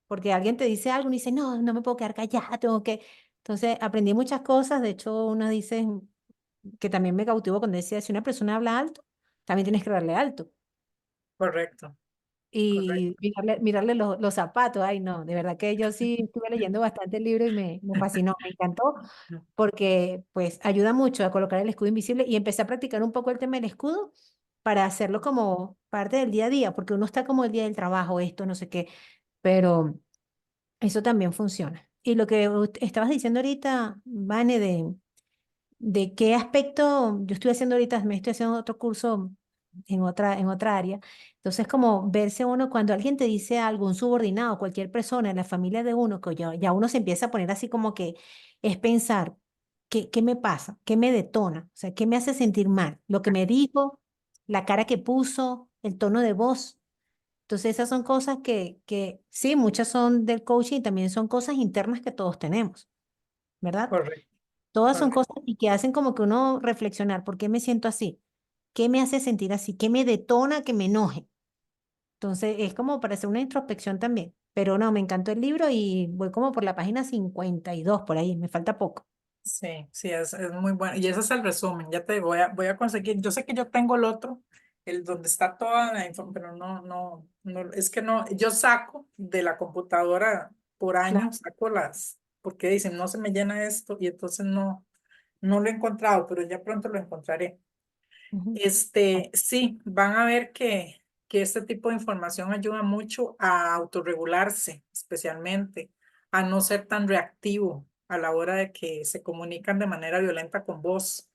Porque alguien te dice algo y dice, no, no me puedo quedar callada, tengo que... Entonces aprendí muchas cosas, de hecho una dice que también me cautivó cuando decía, si una persona habla alto, también tienes que hablarle alto correcto, y correcto. mirarle los zapatos. Ay, no, de verdad que yo sí estuve leyendo bastante el libro y me fascinó, me encantó, porque pues ayuda mucho a colocar el escudo invisible y empecé a practicar un poco el tema del escudo para hacerlo como parte del día a día, porque uno está como el día del trabajo, esto, no sé qué, pero eso también funciona. Y lo que estabas diciendo ahorita, Vane, de qué aspecto, yo estoy haciendo ahorita, me estoy haciendo otro curso en otra área. Entonces, como verse uno, cuando alguien te dice algo, un subordinado, cualquier persona en la familia de uno, que ya uno se empieza a poner así como que es pensar, ¿qué me pasa? ¿Qué me detona? O sea, ¿qué me hace sentir mal? Lo que me dijo, la cara que puso, el tono de voz. Entonces, esas son cosas que sí, muchas son del coaching y también son cosas internas que todos tenemos, ¿verdad? Correcto, Todas son correcto. cosas y que hacen como que uno reflexionar, ¿por qué me siento así? ¿Qué me hace sentir así? ¿Qué me detona que me enoje? Entonces, es como para hacer una introspección también. Pero no, me encantó el libro y voy como por la página 52 por ahí, me falta poco. Sí, sí, es muy bueno. Y ese es el resumen. Ya te digo, voy a conseguir. Yo sé que yo tengo el otro, el donde está toda la información, pero no, es que no, yo saco de la computadora por año, Claro. saco porque dicen, no se me llena esto, y entonces no lo he encontrado, pero ya pronto lo encontraré. Ujú. Sí, van a ver que este tipo de información ayuda mucho a autorregularse, especialmente, a no ser tan reactivo a la hora de que se comunican de manera violenta con vos.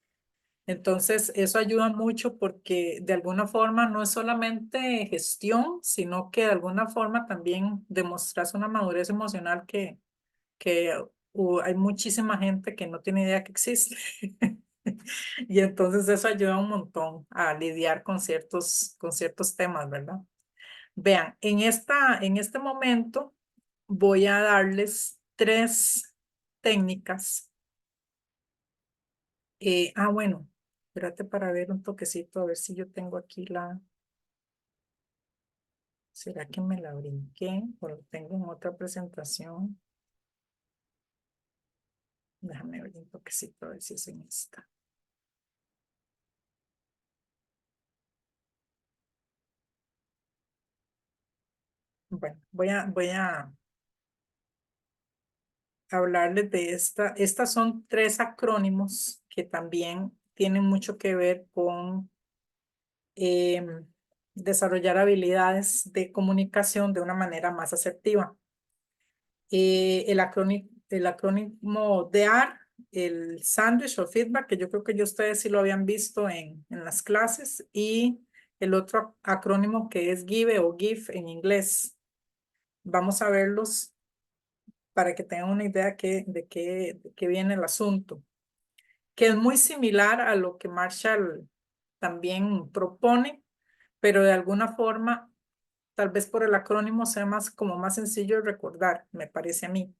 Entonces, eso ayuda mucho porque de alguna forma no es solamente gestión, sino que de alguna forma también demostras una madurez emocional que hay muchísima gente que no tiene idea que existe. Y entonces eso ayuda un montón a lidiar con ciertos temas, ¿verdad? Vean, en este momento voy a darles tres técnicas. Bueno, espérate para ver un toquecito, a ver si yo tengo aquí ¿Será que me la brinqué o lo tengo en otra presentación? Déjame ver un toquecito a ver si es en esta. Bueno, voy a hablarles de esta. Estas son 3 acrónimos que también tienen mucho que ver con desarrollar habilidades de comunicación de una manera más asertiva. El acrónimo DEAR, el sándwich o feedback, que yo creo que ustedes sí lo habían visto en las clases, y el otro acrónimo que es GIVE o GIF en inglés. Vamos a verlos para que tengan una idea de qué viene el asunto, que es muy similar a lo que Marshall también propone, pero de alguna forma, tal vez por el acrónimo sea como más sencillo de recordar, me parece a mí.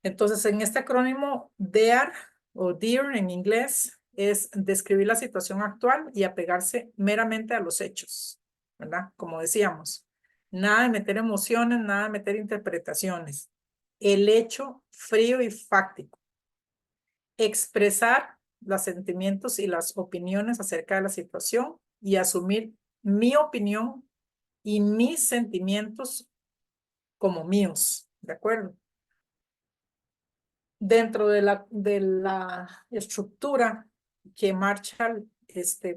Entonces, en este acrónimo, DEAR o DEAR en inglés, es describir la situación actual y apegarse meramente a los hechos, ¿verdad? Como decíamos, nada de meter emociones, nada de meter interpretaciones. El hecho frío y fáctico. Expresar los sentimientos y las opiniones acerca de la situación y asumir mi opinión y mis sentimientos como míos, ¿de acuerdo? Dentro de la estructura que Marshall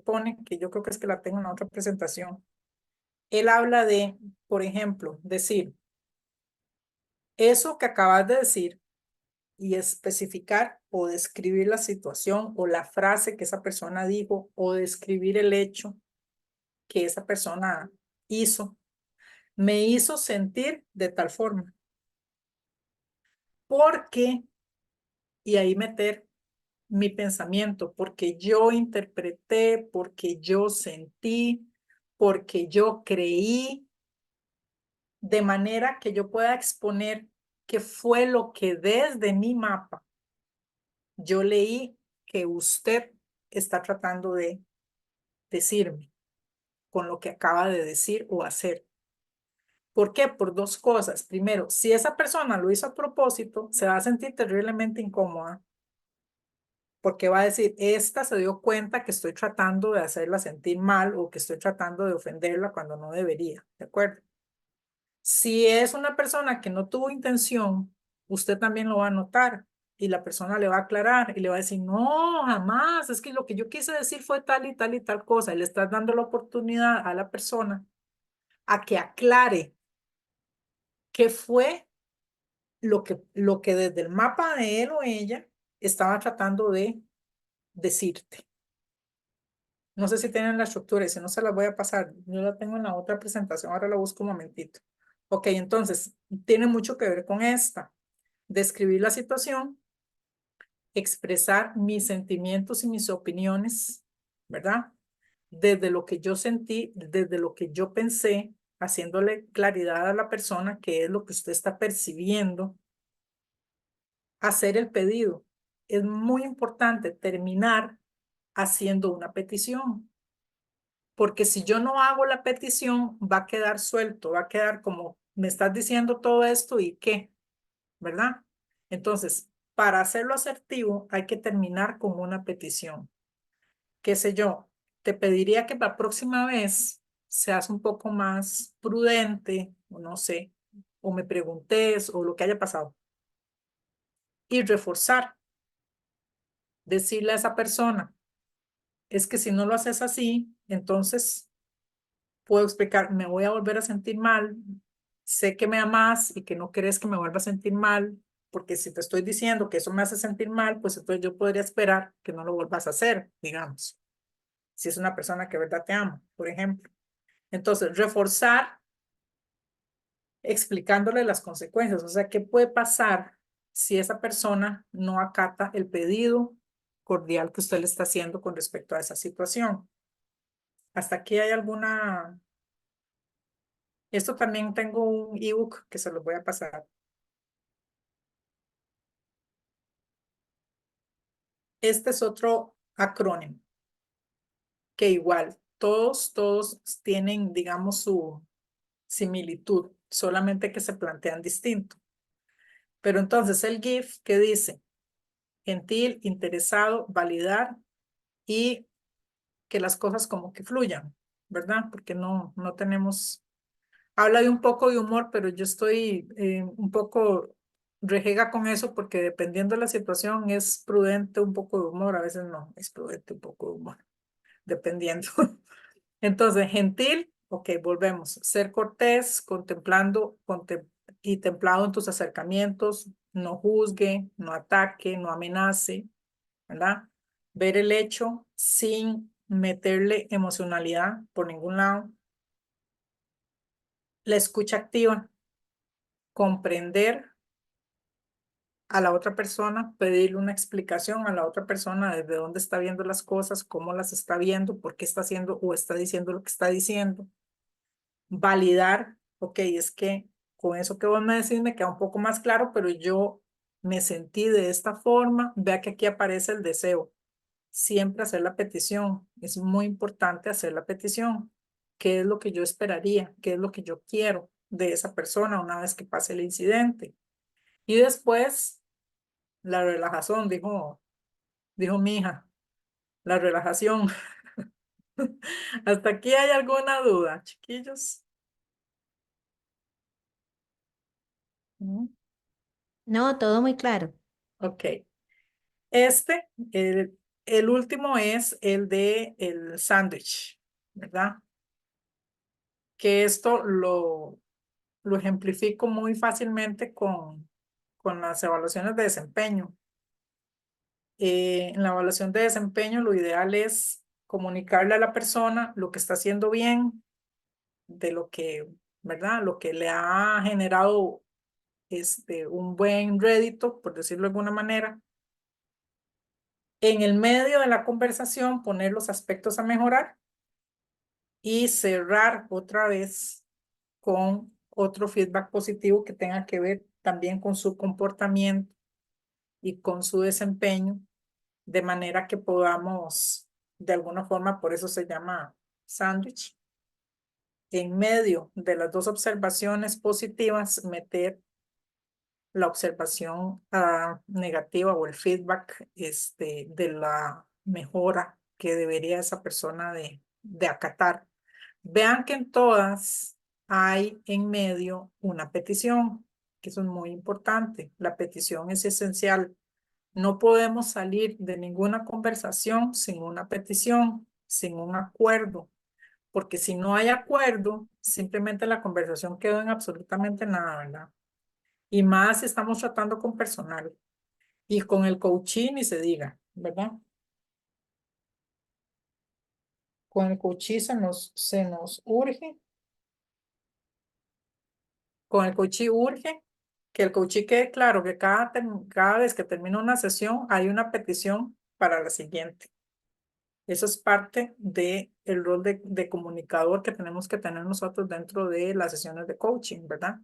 pone, que yo creo que es que la tengo en la otra presentación, él habla de, por ejemplo, decir, eso que acabas de decir y especificar o describir la situación o la frase que esa persona dijo o describir el hecho que esa persona hizo, me hizo sentir de tal forma. Porque, y ahí meter mi pensamiento, porque yo interpreté, porque yo sentí, porque yo creí, de manera que yo pueda exponer qué fue lo que desde mi mapa yo leí que usted está tratando de decirme con lo que acaba de decir o hacer. ¿Por qué? Por 2 cosas. Primero, si esa persona lo hizo a propósito, se va a sentir terriblemente incómoda porque va a decir, esta se dio cuenta que estoy tratando de hacerla sentir mal o que estoy tratando de ofenderla cuando no debería, ¿de acuerdo? Si es una persona que no tuvo intención, usted también lo va a notar y la persona le va a aclarar y le va a decir, no, jamás, es que lo que yo quise decir fue tal y tal y tal cosa. Y le estás dando la oportunidad a la persona a que aclare qué fue lo que desde el mapa de él o ella estaba tratando de decirte. No sé si tienen la estructura y si no se las voy a pasar. Yo la tengo en la otra presentación, ahora la busco un momentito. Ok, entonces, tiene mucho que ver con esta. Describir la situación, expresar mis sentimientos y mis opiniones, ¿verdad? Desde lo que yo sentí, desde lo que yo pensé, haciéndole claridad a la persona qué es lo que usted está percibiendo. Hacer el pedido. Es muy importante terminar haciendo una petición. Porque si yo no hago la petición, va a quedar suelto, va a quedar como, me estás diciendo todo esto y qué, ¿verdad? Entonces, para hacerlo asertivo, hay que terminar con una petición. Qué sé yo, te pediría que la próxima vez seas un poco más prudente, o no sé, o me preguntes, o lo que haya pasado. Y reforzar, decirle a esa persona, es que si no lo haces así, entonces puedo explicar, me voy a volver a sentir mal, sé que me amas y que no querés que me vuelva a sentir mal, porque si te estoy diciendo que eso me hace sentir mal, pues entonces yo podría esperar que no lo vuelvas a hacer, digamos, si es una persona que de verdad te ama, por ejemplo. Entonces, reforzar explicándole las consecuencias, o sea, ¿qué puede pasar si esa persona no acata el pedido cordial que usted le está haciendo con respecto a esa situación? Hasta aquí hay alguna. Esto también tengo un ebook que se los voy a pasar. Este es otro acrónimo que igual todos tienen, digamos, similitud, solamente que se plantean distinto. Pero entonces el GIF que dice gentil, interesado, validar y que las cosas como que fluyan, ¿verdad? Porque no tenemos, habla de un poco de humor, pero yo estoy un poco rejega con eso porque dependiendo de la situación es prudente un poco de humor, a veces no, es prudente un poco de humor, dependiendo. Entonces, gentil, ok, volvemos. Ser cortés, y templado en tus acercamientos, no juzgue, no ataque, no amenace, ¿verdad? Ver el hecho sin meterle emocionalidad por ningún lado. La escucha activa, comprender a la otra persona, pedirle una explicación a la otra persona desde dónde está viendo las cosas, cómo las está viendo, por qué está haciendo o está diciendo lo que está diciendo. Validar, ok, es que con eso que vos me decís me queda un poco más claro, pero yo me sentí de esta forma. Vea que aquí aparece el deseo. Siempre hacer la petición. Es muy importante hacer la petición. ¿Qué es lo que yo esperaría? ¿Qué es lo que yo quiero de esa persona una vez que pase el incidente? Y después, la relajación, dijo mi hija, la relajación. ¿Hasta aquí hay alguna duda, chiquillos? ¿Mm? No, todo muy claro. Ok. Este, el último es el de el sándwich, ¿verdad? Que esto lo ejemplifico muy fácilmente con las evaluaciones de desempeño. En la evaluación de desempeño, lo ideal es comunicarle a la persona lo que está haciendo bien, de lo que, ¿verdad? Lo que le ha generado un buen rédito, por decirlo de alguna manera. En el medio de la conversación, poner los aspectos a mejorar y cerrar otra vez con otro feedback positivo que tenga que ver también con su comportamiento y con su desempeño, de manera que podamos, de alguna forma, por eso se llama sándwich, en medio de las dos observaciones positivas, meter la observación negativa o el feedback de la mejora que debería esa persona de acatar. Vean que en todas hay en medio una petición, que eso es muy importante. La petición es esencial. No podemos salir de ninguna conversación sin una petición, sin un acuerdo, porque si no hay acuerdo, simplemente la conversación quedó en absolutamente nada, ¿verdad? Y más si estamos tratando con personal y con el coaching ni se diga, ¿verdad? Con el coaching se nos urge. Con el coaching urge que el coaching quede claro que cada vez que termina una sesión hay una petición para la siguiente. Eso es parte del rol de comunicador que tenemos que tener nosotros dentro de las sesiones de coaching, ¿verdad?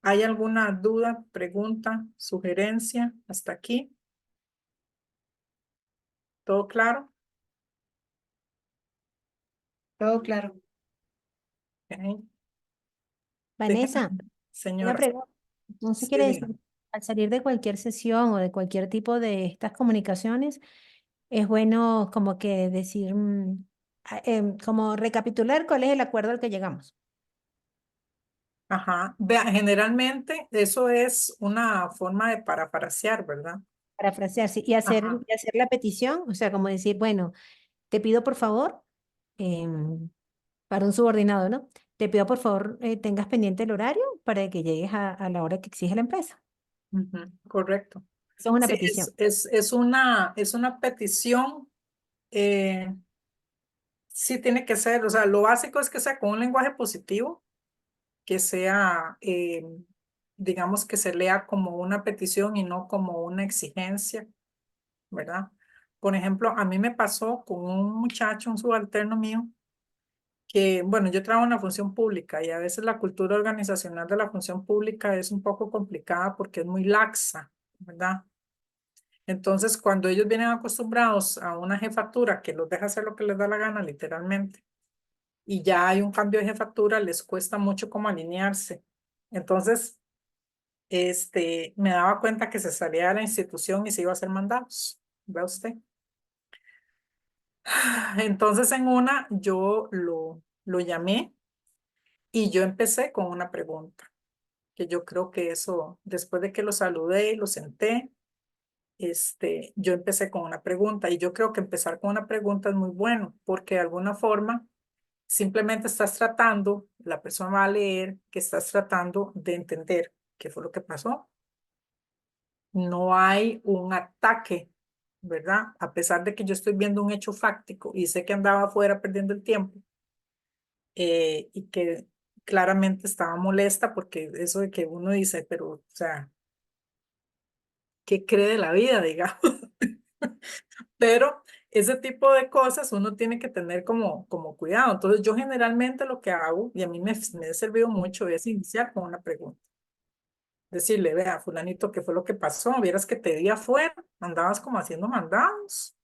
¿Hay alguna duda, pregunta, sugerencia hasta aquí? ¿Todo claro? Todo claro. Ok. Vanessa, Déjenme, una señora, pregunta. Entonces sí, quiere decir, diga. al salir de cualquier sesión o de cualquier tipo de estas comunicaciones, es bueno como que decir, como recapitular cuál es el acuerdo al que llegamos. Ajá. Vea, generalmente eso es una forma de parafrasear, ¿verdad? Parafrasear, sí, Ajá. y hacer la petición, o sea, como decir, bueno, te pido por favor, em, para un subordinado, ¿no? Te pido por favor, tengas pendiente el horario para que llegues a la hora que exige la empresa. Ujú, correcto. Eso es una Sí, petición. es una petición. Sí tiene que ser, o sea, lo básico es que sea con un lenguaje positivo, que sea, digamos, que se lea como una petición y no como una exigencia, ¿verdad? Por ejemplo, a mí me pasó con un muchacho, un subalterno mío, que, bueno, yo trabajo en la función pública y a veces la cultura organizacional de la función pública es un poco complicada porque es muy laxa, ¿verdad? Entonces, cuando ellos vienen acostumbrados a una jefatura que los deja hacer lo que les da la gana, literalmente, y ya hay un cambio de jefatura, les cuesta mucho como alinearse. Entonces, me daba cuenta que se salía de la institución y se iba a hacer mandados. ¿Ve usted? Entonces en una yo lo llamé y yo empecé con una pregunta, que yo creo que eso, después de que lo saludé y lo senté, yo empecé con una pregunta y yo creo que empezar con una pregunta es muy bueno porque de alguna forma simplemente estás tratando, la persona va a leer que estás tratando de entender qué fue lo que pasó. No hay un ataque, ¿verdad? A pesar de que yo estoy viendo un hecho fáctico y sé que andaba afuera perdiendo el tiempo y que claramente estaba molesta porque eso de que uno dice, pero, o sea, ¿qué cree de la vida, digamos? Pero ese tipo de cosas uno tiene que tener como cuidado. Entonces yo generalmente lo que hago, y a mí me ha servido mucho, es iniciar con una pregunta. Decirle, vea, fulanito, ¿qué fue lo que pasó? Vieras que te di afuera, andabas como haciendo mandados.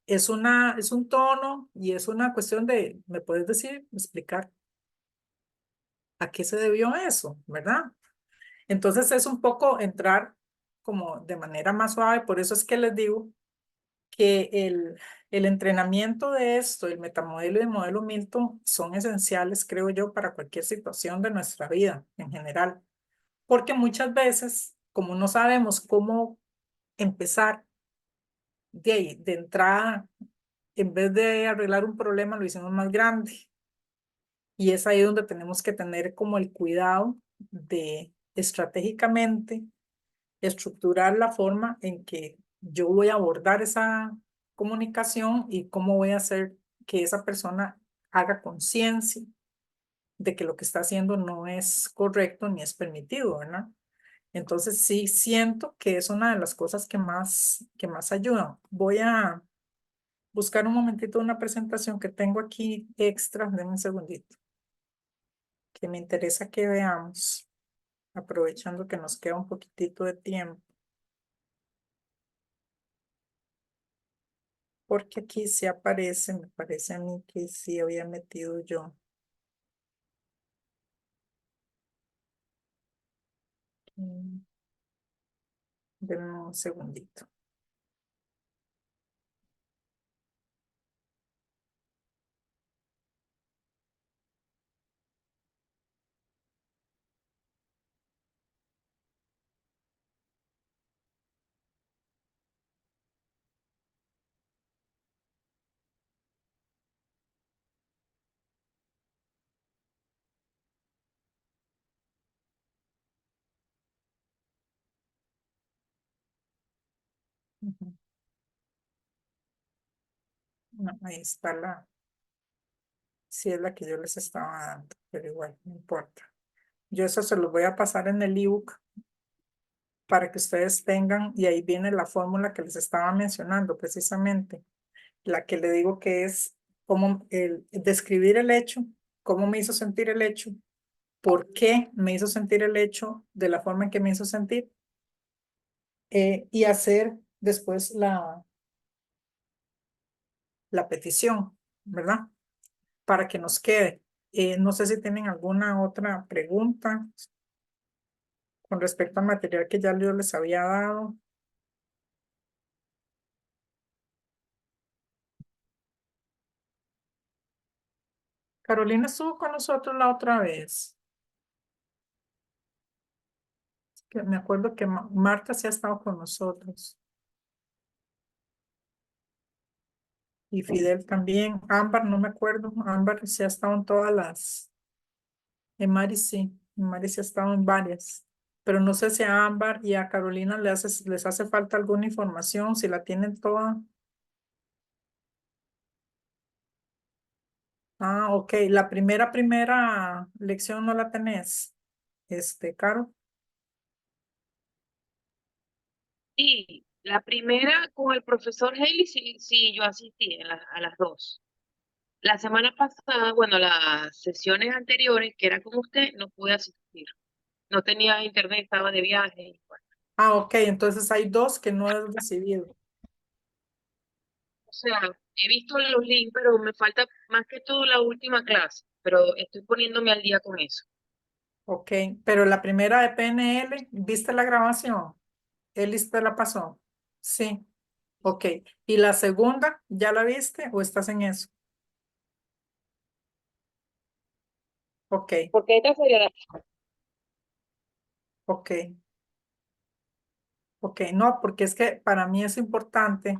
Es un tono y es una cuestión de, ¿me puedes decir, explicar a qué se debió eso, verdad? Entonces es un poco entrar como de manera más suave, por eso es que les digo que el entrenamiento de esto, el metamodelo y el modelo Milton son esenciales, creo yo, para cualquier situación de nuestra vida en general, porque muchas veces, como no sabemos cómo empezar de ahí, de entrada, en vez de arreglar un problema, lo hicimos más grande. Y es ahí donde tenemos que tener como el cuidado de estratégicamente estructurar la forma en que yo voy a abordar esa comunicación y cómo voy a hacer que esa persona haga conciencia de que lo que está haciendo no es correcto ni es permitido, ¿verdad? Entonces sí siento que es una de las cosas que más ayudan. Voy a buscar un momentito una presentación que tengo aquí extra, denme un segundito, que me interesa que veamos, aprovechando que nos queda un poquitito de tiempo, porque aquí sí aparece, me parece a mí que sí había metido yo. Mm, denme un segundito. Ujú. No, ahí está sí es la que yo les estaba dando, pero igual, no importa. Yo eso se los voy a pasar en el ebook para que ustedes tengan, y ahí viene la fórmula que les estaba mencionando precisamente, la que le digo que es cómo describir el hecho, cómo me hizo sentir el hecho, por qué me hizo sentir el hecho de la forma en que me hizo sentir, y hacer después la petición, ¿verdad? Para que nos quede. No sé si tienen alguna otra pregunta con respecto al material que ya yo les había dado. Carolina estuvo con nosotros la otra vez. Que me acuerdo que Marta sí ha estado con nosotros. Y Fidel también. Ámbar, no me acuerdo. Ámbar sí ha estado en todas las. En Mari sí. En Mari sí ha estado en varias. Pero no sé si a Ámbar y a Carolina les hace falta alguna información, si la tienen toda. Ah, ok. La primera lección no la tenés, Caro. Sí, la primera con el profesor Haley, sí, sí, yo asistí a las dos. La semana pasada, bueno, las sesiones anteriores, que era con usted, no pude asistir. No tenía internet, estaba de viaje. Y bueno, Ah, ok. Entonces hay dos que no he recibido. o sea, he visto los links, pero me falta más que todo la última clase, pero estoy poniéndome al día con eso. Ok, pero la primera de PNL, ¿viste la grabación? ¿Él te la pasó? Sí, ok. ¿Y la segunda, ya la viste o estás en eso? Ok, Porque esta sería la... ok, ok. No, porque es que para mí es importante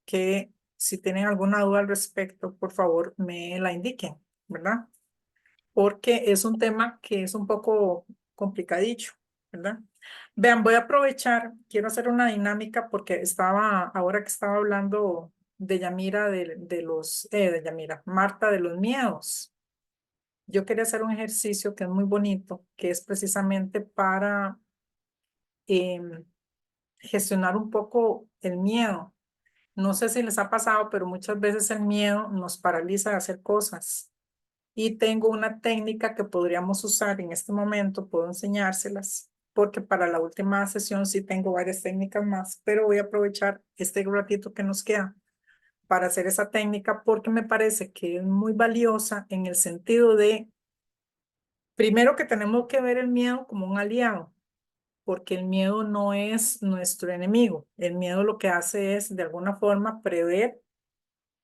que si tienen alguna duda al respecto, por favor, me la indiquen, ¿verdad? Porque es un tema que es un poco complicadillo, ¿verdad? Vean, voy a aprovechar, quiero hacer una dinámica porque ahora que estaba hablando de Yamira, de Yamira, Marta, de los miedos. Yo quería hacer un ejercicio que es muy bonito, que es precisamente para em, gestionar un poco el miedo. No sé si les ha pasado, pero muchas veces el miedo nos paraliza de hacer cosas. Y tengo una técnica que podríamos usar en este momento, puedo enseñárselas, porque para la última sesión sí tengo varias técnicas más, pero voy a aprovechar este ratito que nos queda para hacer esa técnica porque me parece que es muy valiosa en el sentido de, primero que tenemos que ver el miedo como un aliado, porque el miedo no es nuestro enemigo. El miedo lo que hace es, de alguna forma, prever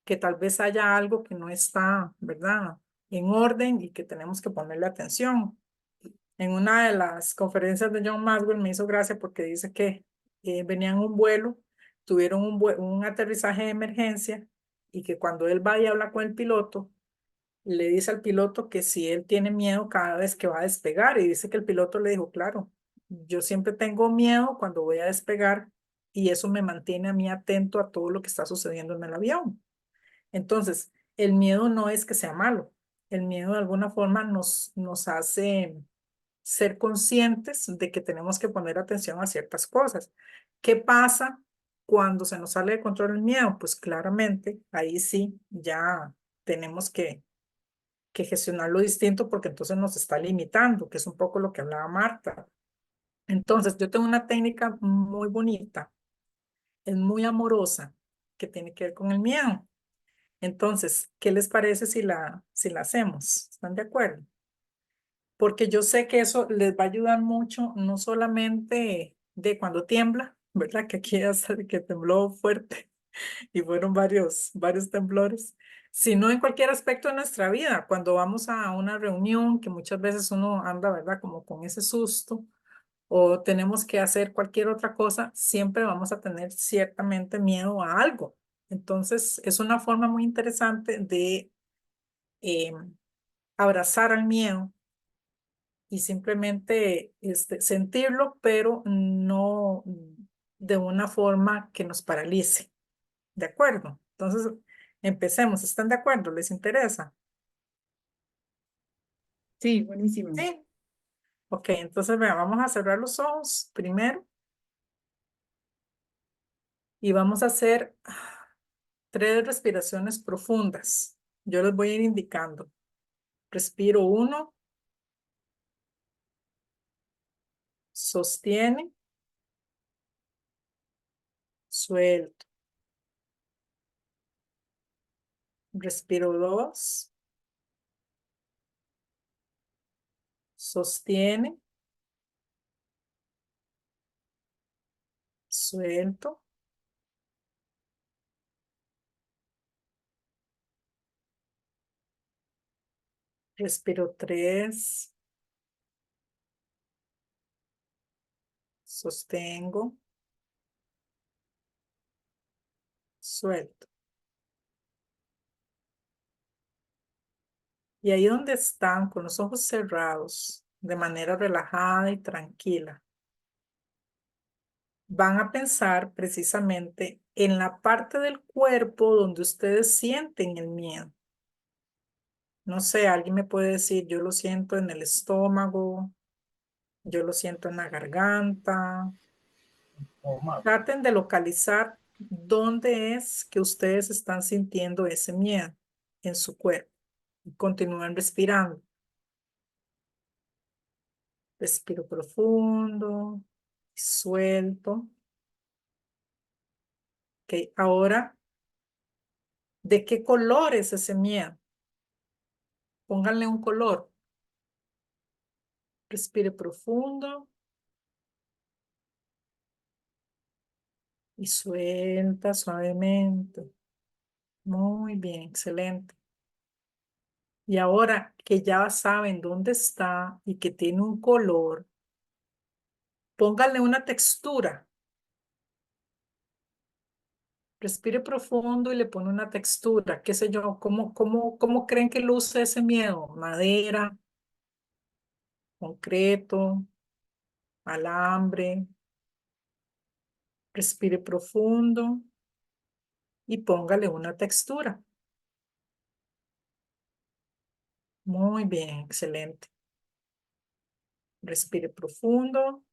que tal vez haya algo que no está, ¿verdad?, en orden y que tenemos que ponerle atención. En una de las conferencias de John Maxwell me hizo gracia porque dice que venían en un vuelo, tuvieron un aterrizaje de emergencia y que cuando él va y habla con el piloto, le dice al piloto que si él tiene miedo cada vez que va a despegar y dice que el piloto le dijo, claro, yo siempre tengo miedo cuando voy a despegar y eso me mantiene a mí atento a todo lo que está sucediendo en el avión. Entonces, el miedo no es que sea malo. El miedo de alguna forma nos hace ser conscientes de que tenemos que poner atención a ciertas cosas. ¿Qué pasa cuando se nos sale de control el miedo? Pues claramente ahí sí ya tenemos que gestionarlo distinto porque entonces nos está limitando, que es un poco lo que hablaba Marta. Entonces, yo tengo una técnica muy bonita, es muy amorosa, que tiene que ver con el miedo. Entonces, ¿qué les parece si la hacemos? ¿Están de acuerdo? Porque yo sé que eso les va a ayudar mucho, no solamente de cuando tiembla, ¿verdad? Que aquí hasta que tembló fuerte y fueron varios temblores, sino en cualquier aspecto de nuestra vida, cuando vamos a una reunión, que muchas veces uno anda, ¿verdad? Como con ese susto, o tenemos que hacer cualquier otra cosa, siempre vamos a tener ciertamente miedo a algo. Entonces, es una forma muy interesante de eh, abrazar al miedo y simplemente sentirlo, pero no de una forma que nos paralice. ¿De acuerdo? Entonces, empecemos. ¿Están de acuerdo? ¿Les interesa? Sí, buenísimo. Sí. Ok, entonces vean, vamos a cerrar los ojos primero y vamos a hacer 3 respiraciones profundas. Yo les voy a ir indicando. Respiro 1, sostiene, suelto. Respiro 2, sostiene, suelto. Respiro 3, sostengo, suelto. Y ahí donde están, con los ojos cerrados, de manera relajada y tranquila, van a pensar precisamente en la parte del cuerpo donde ustedes sienten el miedo. No sé, alguien me puede decir, yo lo siento en el estómago, yo lo siento en la garganta. Traten de localizar dónde es que ustedes están sintiendo ese miedo en su cuerpo. Continúen respirando. Respiro profundo, suelto. Ok, ahora ¿De qué color es ese miedo? Pónganle un color. Respire profundo. Y suelta suavemente. Muy bien, excelente. Y ahora que ya saben dónde está y que tiene un color, pónganle una textura. Respire profundo y le pone una textura. ¿Qué sé yo? ¿Cómo creen que luce ese miedo? Madera, concreto, alambre. Respire profundo y póngale una textura. Muy bien, excelente. Respire profundo.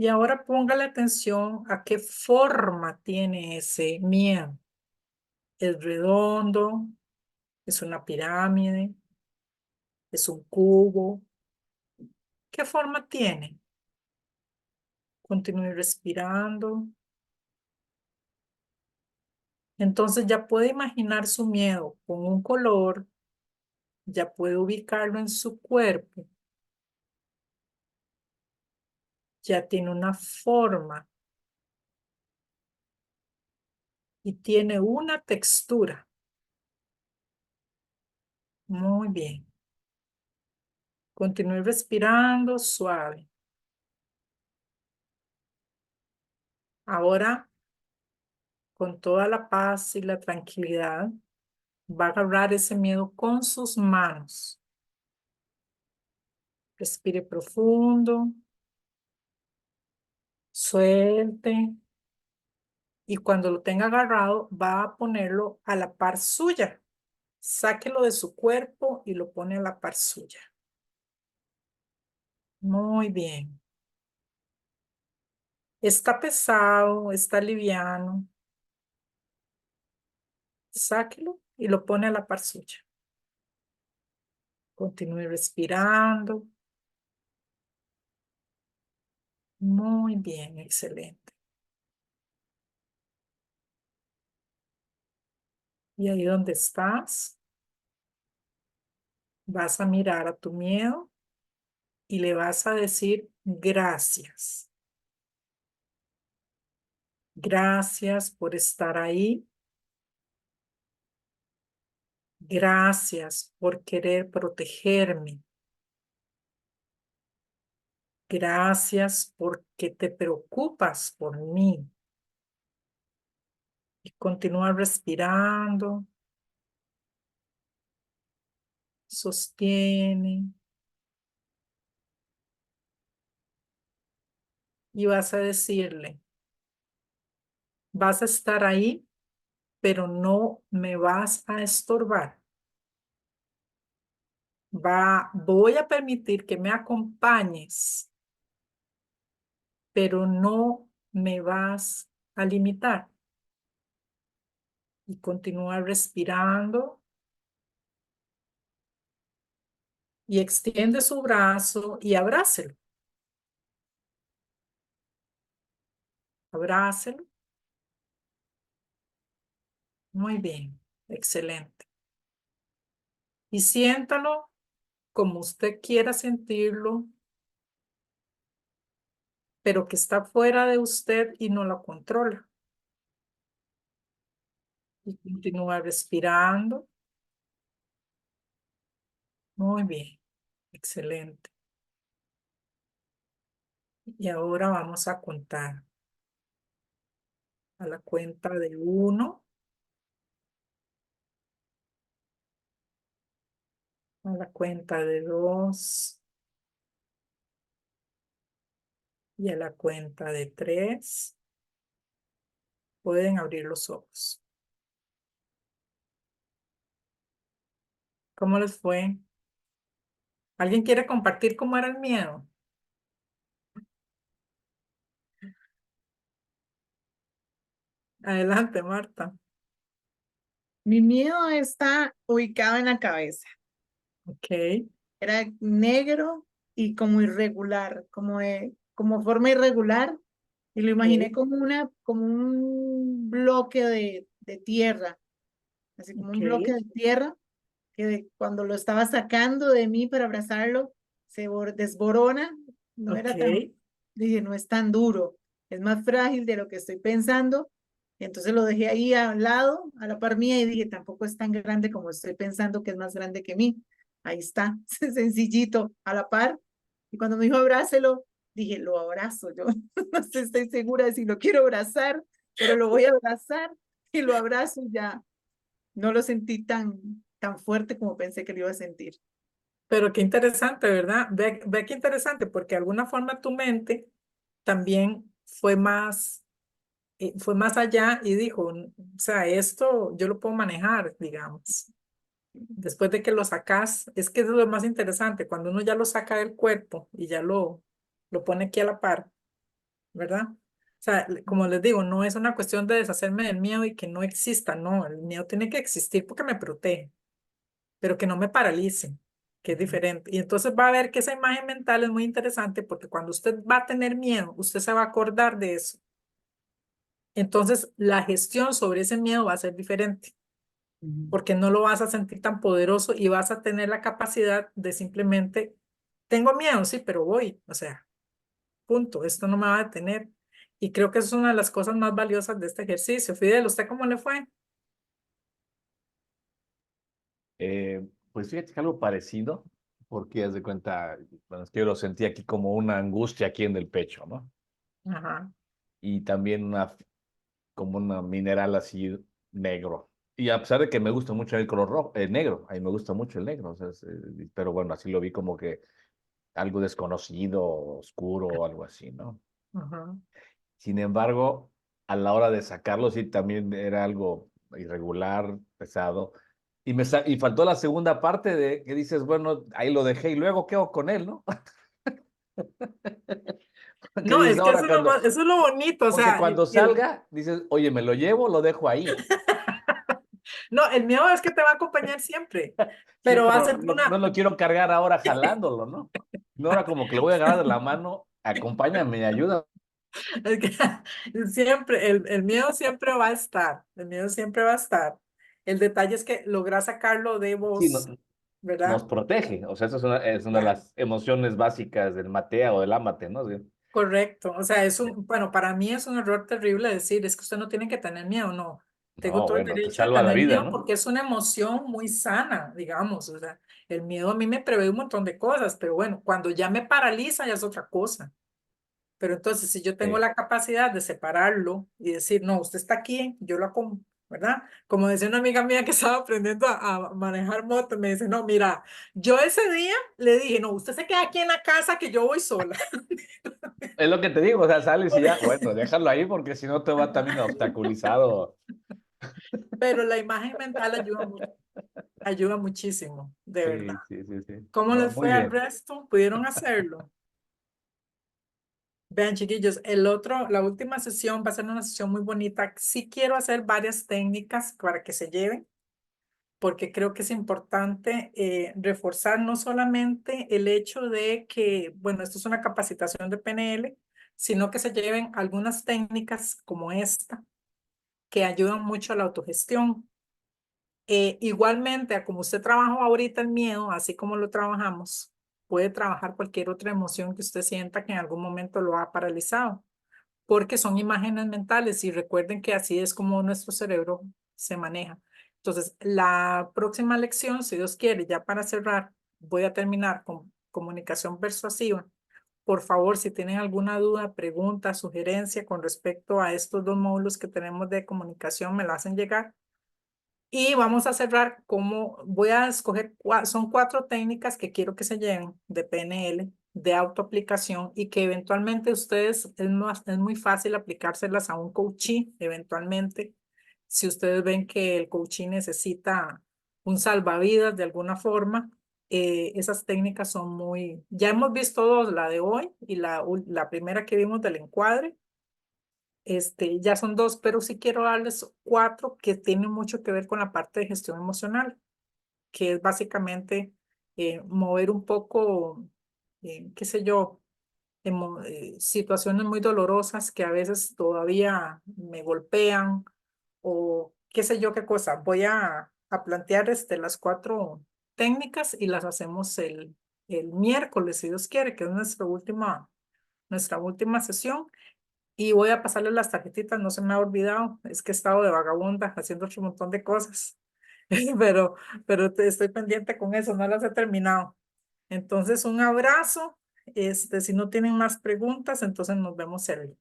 Y ahora póngale atención a qué forma tiene ese miedo. ¿Es redondo? ¿Es una pirámide? ¿Es un cubo? ¿Qué forma tiene? Continúe respirando. Entonces ya puede imaginar su miedo con un color, ya puede ubicarlo en su cuerpo, ya tiene una forma y tiene una textura. Muy bien. Continúe respirando suave. Ahora, con toda la paz y la tranquilidad, va a agarrar ese miedo con sus manos. Respire profundo. Suelte. Y cuando lo tenga agarrado, va a ponerlo a la par suya. Sáquelo de su cuerpo y lo pone a la par suya. Muy bien. Está pesado, está liviano. Sáquelo y lo pone a la par suya. Continúe respirando. Muy bien, excelente. Y ahí donde estás, vas a mirar a tu miedo y le vas a decir gracias. Gracias por estar ahí. Gracias por querer protegerme. Gracias porque te preocupas por mí. Y continúa respirando. Sostiene. Y vas a decirle, vas a estar ahí, pero no me vas a estorbar. Voy a permitir que me acompañes, pero no me vas a limitar. Y continúa respirando y extiende su brazo y abrácelo. Abrácelo. Muy bien, excelente. Y siéntalo como usted quiera sentirlo, pero que está fuera de usted y no lo controla. Y continúa respirando. Muy bien, excelente. Y ahora vamos a contar a la cuenta de 1, a la cuenta de 2 y a la cuenta de 3. Pueden abrir los ojos. ¿Cómo les fue? ¿Alguien quiere compartir cómo era el miedo? Adelante, Marta. Mi miedo está ubicado en la cabeza. Ok. Era negro y como irregular, como forma irregular. Y lo imaginé como un bloque de tierra, así como un bloque Ok, de tierra cuando lo estaba sacando de mí para abrazarlo, desborona, no ok. era tan, dije, no es tan duro, es más frágil de lo que estoy pensando. Y entonces lo dejé ahí al lado, a la par mía, y dije, tampoco es tan grande como estoy pensando que es más grande que mí. Ahí está, sencillito, a la par. Y cuando me dijo abrácelo, dije, lo abrazo. Yo no sé, estoy segura de si lo quiero abrazar, pero lo voy a abrazar y lo abrazo y ya. No lo sentí tan fuerte como pensé que lo iba a sentir. Pero qué interesante, ¿verdad? Ve qué interesante, porque de alguna forma tu mente también fue más allá y dijo, o sea, esto yo lo puedo manejar, digamos. Después de que lo sacas, es que eso es lo más interesante, cuando uno ya lo saca del cuerpo y ya lo pone aquí a la par, ¿verdad? O sea, como les digo, no es una cuestión de deshacerme del miedo y que no exista, no, el miedo tiene que existir porque me protege, pero que no me paralice, que es diferente. Y entonces va a ver que esa imagen mental es muy interesante porque cuando usted va a tener miedo, usted se va a acordar de eso. Entonces la gestión sobre ese miedo va a ser diferente porque no lo vas a sentir tan poderoso y vas a tener la capacidad de simplemente, tengo miedo, sí, pero voy, o sea, punto, esto no me va a detener. Y creo que eso es una de las cosas más valiosas de este ejercicio. Fidel, ¿usted cómo le fue? Pues fíjate que algo parecido, porque haz de cuenta, bueno, es que yo lo sentí aquí como una angustia aquí en el pecho, ¿no? Ajá, Y también como una mineral así negro. Y a pesar de que me gusta mucho el color rojo, el negro, a mí me gusta mucho el negro, o sea, pero bueno, así lo vi como que algo desconocido, oscuro o algo así, ¿no? ajá. Sin embargo, a la hora de sacarlo, sí, también era algo irregular, pesado. Y faltó la segunda parte de que dices, bueno, ahí lo dejé y luego, ¿qué hago con él, no? ¿Qué No, dices es que ahora cuando? eso es lo bonito, o Porque sea, cuando salga, dices, oye, me lo llevo, lo dejo ahí. no, el miedo es que te va a acompañar siempre, Sí, pero va a pero ser no lo quiero cargar ahora jalándolo, ¿no? No, ahora como que lo voy a agarrar de la mano, acompáñame, ayuda. es que siempre, el miedo siempre va a estar, el miedo siempre va a estar. El detalle es que logras sacarlo de Sí, vos, nos ¿verdad? protege. O sea, esa es una de Ya. las emociones básicas del matea o del ámate, ¿no? Sí. Correcto, o sea, bueno, para mí es un error terrible decir, es que usted no tiene que tener miedo, no, tengo No, todo el bueno, te derecho de salva la tener vida, miedo ¿no? porque es una emoción muy sana, digamos, o sea, el miedo a mí me prevé un montón de cosas, pero bueno, cuando ya me paraliza ya es otra cosa, pero entonces si yo tengo Sí. la capacidad de separarlo y decir, no, usted está aquí, yo lo acompaño, ¿verdad? Como decía una amiga mía que estaba aprendiendo a manejar moto, me dice, no, mira, yo ese día le dije, no, usted se queda aquí en la casa que yo voy sola. Es lo que te digo, o sea, sales y ya, bueno, déjalo ahí porque si no te va también obstaculizado. Pero la imagen mental ayuda muchísimo, de verdad. Sí, sí, sí, sí. ¿Cómo No, les muy fue al bien. resto? ¿Pudieron hacerlo? Vean, chiquillos, la última sesión va a ser una sesión muy bonita. Sí quiero hacer varias técnicas para que se lleven, porque creo que es importante reforzar no solamente el hecho de que, bueno, esto es una capacitación de PNL, sino que se lleven algunas técnicas como esta, que ayudan mucho a la autogestión. Igualmente, a como usted trabajó ahorita el miedo, así como lo trabajamos, puede trabajar cualquier otra emoción que usted sienta que en algún momento lo ha paralizado, porque son imágenes mentales y recuerden que así es como nuestro cerebro se maneja. Entonces, la próxima lección, si Dios quiere, ya para cerrar, voy a terminar con comunicación persuasiva. Por favor, si tienen alguna duda, pregunta, sugerencia con respecto a estos dos módulos que tenemos de comunicación, me la hacen llegar. Y vamos a cerrar como voy a escoger, son 4 técnicas que quiero que se lleven de PNL, de autoaplicación y que eventualmente ustedes, es muy fácil aplicárselas a un coachee, eventualmente, si ustedes ven que el coachee necesita un salvavidas de alguna forma, esas técnicas son ya hemos visto dos, la de hoy y la primera que vimos del encuadre. Ya son 2, pero sí quiero darles 4 que tienen mucho que ver con la parte de gestión emocional, que es básicamente mover un poco, qué sé yo, situaciones muy dolorosas que a veces todavía me golpean o qué sé yo qué cosa. Voy a plantear las 4 técnicas y las hacemos el miércoles, si Dios quiere, que es nuestra última sesión. Y voy a pasarle las tarjetitas, no se me ha olvidado, es que he estado de vagabunda haciendo otro montón de cosas, pero, estoy pendiente con eso, no las he terminado. Entonces, un abrazo, si no tienen más preguntas, entonces nos vemos el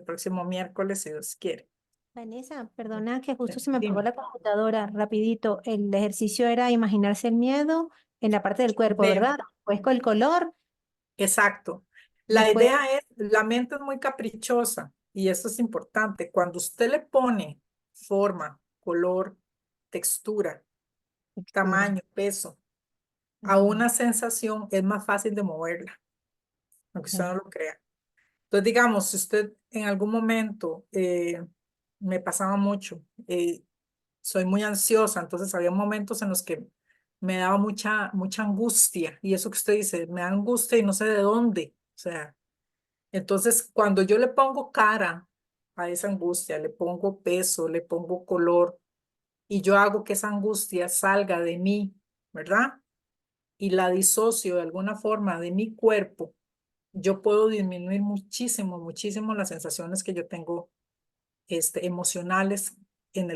próximo miércoles, si Dios quiere. Vanessa, perdona que justo se me apagó Dime. la computadora, rapidito. El ejercicio era imaginarse el miedo en la parte del cuerpo, Ve, ¿verdad? Pues con el color, exacto. La después, idea es, la mente es muy caprichosa y eso es importante. Cuando usted le pone forma, color, textura, textura. tamaño, peso a Mm, una sensación, es más fácil de moverla, aunque usted no ok. lo crea. Entonces, digamos, si usted en algún momento me pasaba mucho, soy muy ansiosa, entonces había momentos en los que me daba mucha angustia y eso que usted dice, me da angustia y no sé de dónde. O sea, entonces cuando yo le pongo cara a esa angustia, le pongo peso, le pongo color y yo hago que esa angustia salga de mí, ¿verdad? Y la disocio de alguna forma de mi cuerpo, yo puedo disminuir muchísimo las sensaciones que yo tengo emocionales en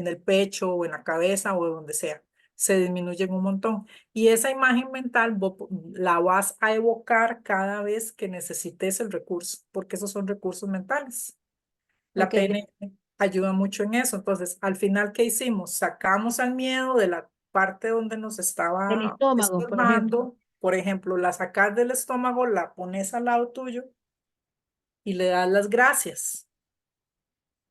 el pecho o en la cabeza o donde sea. Se disminuyen un montón. Y esa imagen mental la vas a evocar cada vez que necesites el recurso, porque esos son recursos mentales. La Ok, PNL ayuda mucho en eso. Entonces, al final, ¿qué hicimos? Sacamos al miedo de la parte donde nos el estaba estómago, por ejemplo. estorbando. Por ejemplo, la sacas del estómago, la pones al lado tuyo y le das las gracias.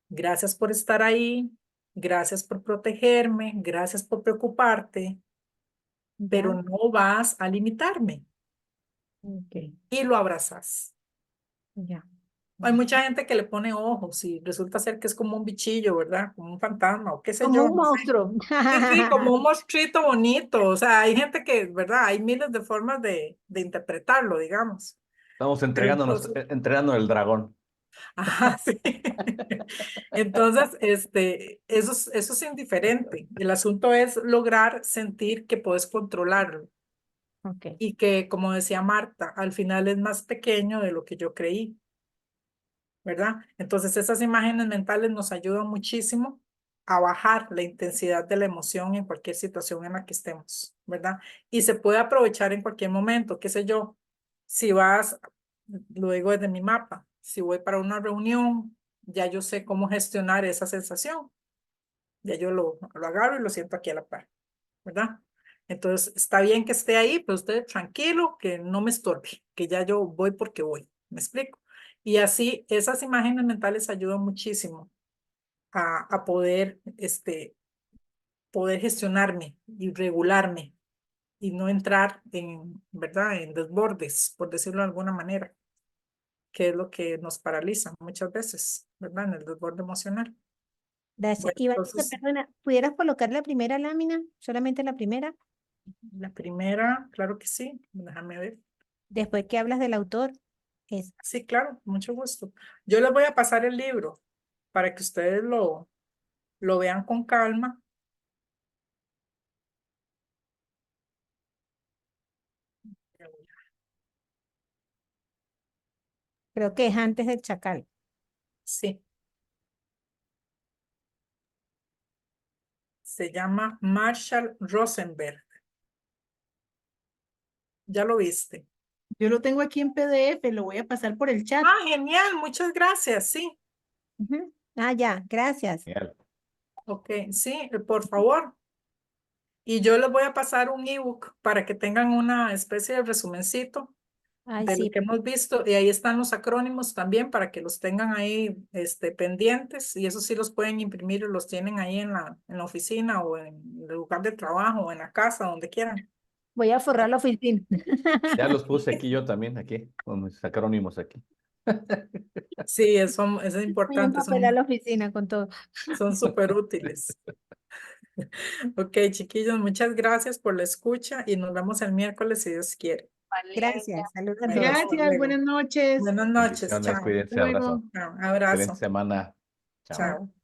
Gracias por estar ahí, gracias por protegerme, gracias por preocuparte, pero Ya, no vas a limitarme ok, y lo abrazas. ya. Hay mucha gente que le pone ojos y resulta ser que es como un bichillo, ¿verdad? Como un fantasma o qué sé Como yo, un no sé. monstruo. Sí, como un monstruito bonito. O sea, hay gente que, ¿verdad? Hay miles de formas de interpretarlo, digamos. Estamos Pero entregándonos, entonces, entregando el dragón. ajá, sí. Entonces, eso es indiferente. El asunto es lograr sentir que puedes controlarlo Ok, y que, como decía Marta, al final es más pequeño de lo que yo creí, ¿verdad? Entonces, esas imágenes mentales nos ayudan muchísimo a bajar la intensidad de la emoción en cualquier situación en la que estemos, ¿verdad? Y se puede aprovechar en cualquier momento, qué sé yo, si vas, lo digo desde mi mapa, si voy para una reunión, ya yo sé cómo gestionar esa sensación, ya yo lo agarro y lo siento aquí a la par, ¿verdad? Entonces, está bien que esté ahí, pero usted tranquilo, que no me estorbe, que ya yo voy porque voy, ¿me explico? Y así, esas imágenes mentales ayudan muchísimo a poder gestionarme y regularme y no entrar ¿verdad? En desbordes, por decirlo de alguna manera, que es lo que nos paraliza muchas veces, ¿verdad? En el desborde emocional. gracias. Bueno, Y Vanessa, entonces, perdona, ¿pudieras colocar la primera lámina? Solamente la primera, la primera, claro que sí, déjame ver. después que hablas del autor. Es, Sí, claro, mucho gusto. Yo les voy a pasar el libro para que ustedes lo vean con calma. creo que es antes del chacal. Sí, se llama Marshall Rosenberg. ¿Ya lo viste? Yo lo tengo aquí en PDF, lo voy a pasar por el chat. Ah, genial, muchas gracias, sí. Ujú. Ah, ya, gracias. Genial. Ok, sí, por favor. Y yo les voy a pasar un ebook para que tengan una especie de resumencito Ay, de lo sí, que hemos visto. Y ahí están los acrónimos también para que los tengan ahí pendientes. Y eso sí los pueden imprimir y los tienen ahí en la oficina o en el lugar de trabajo o en la casa, donde quieran. voy a forrar la oficina. Ya los puse aquí yo también, aquí, con mis acrónimos aquí. Sí, eso es Voy a importante, empapelar la oficina con todo. son súper útiles. Ok, chiquillos, muchas gracias por la escucha y nos vemos el miércoles si Dios quiere. Gracias, saludos a Bueno, todos. hasta Gracias, luego. buenas noches. Buenas noches, Bendiciones, chao. cuídense, Hasta luego. abrazo. Chao, Excelente abrazo, semana. Chao. chao.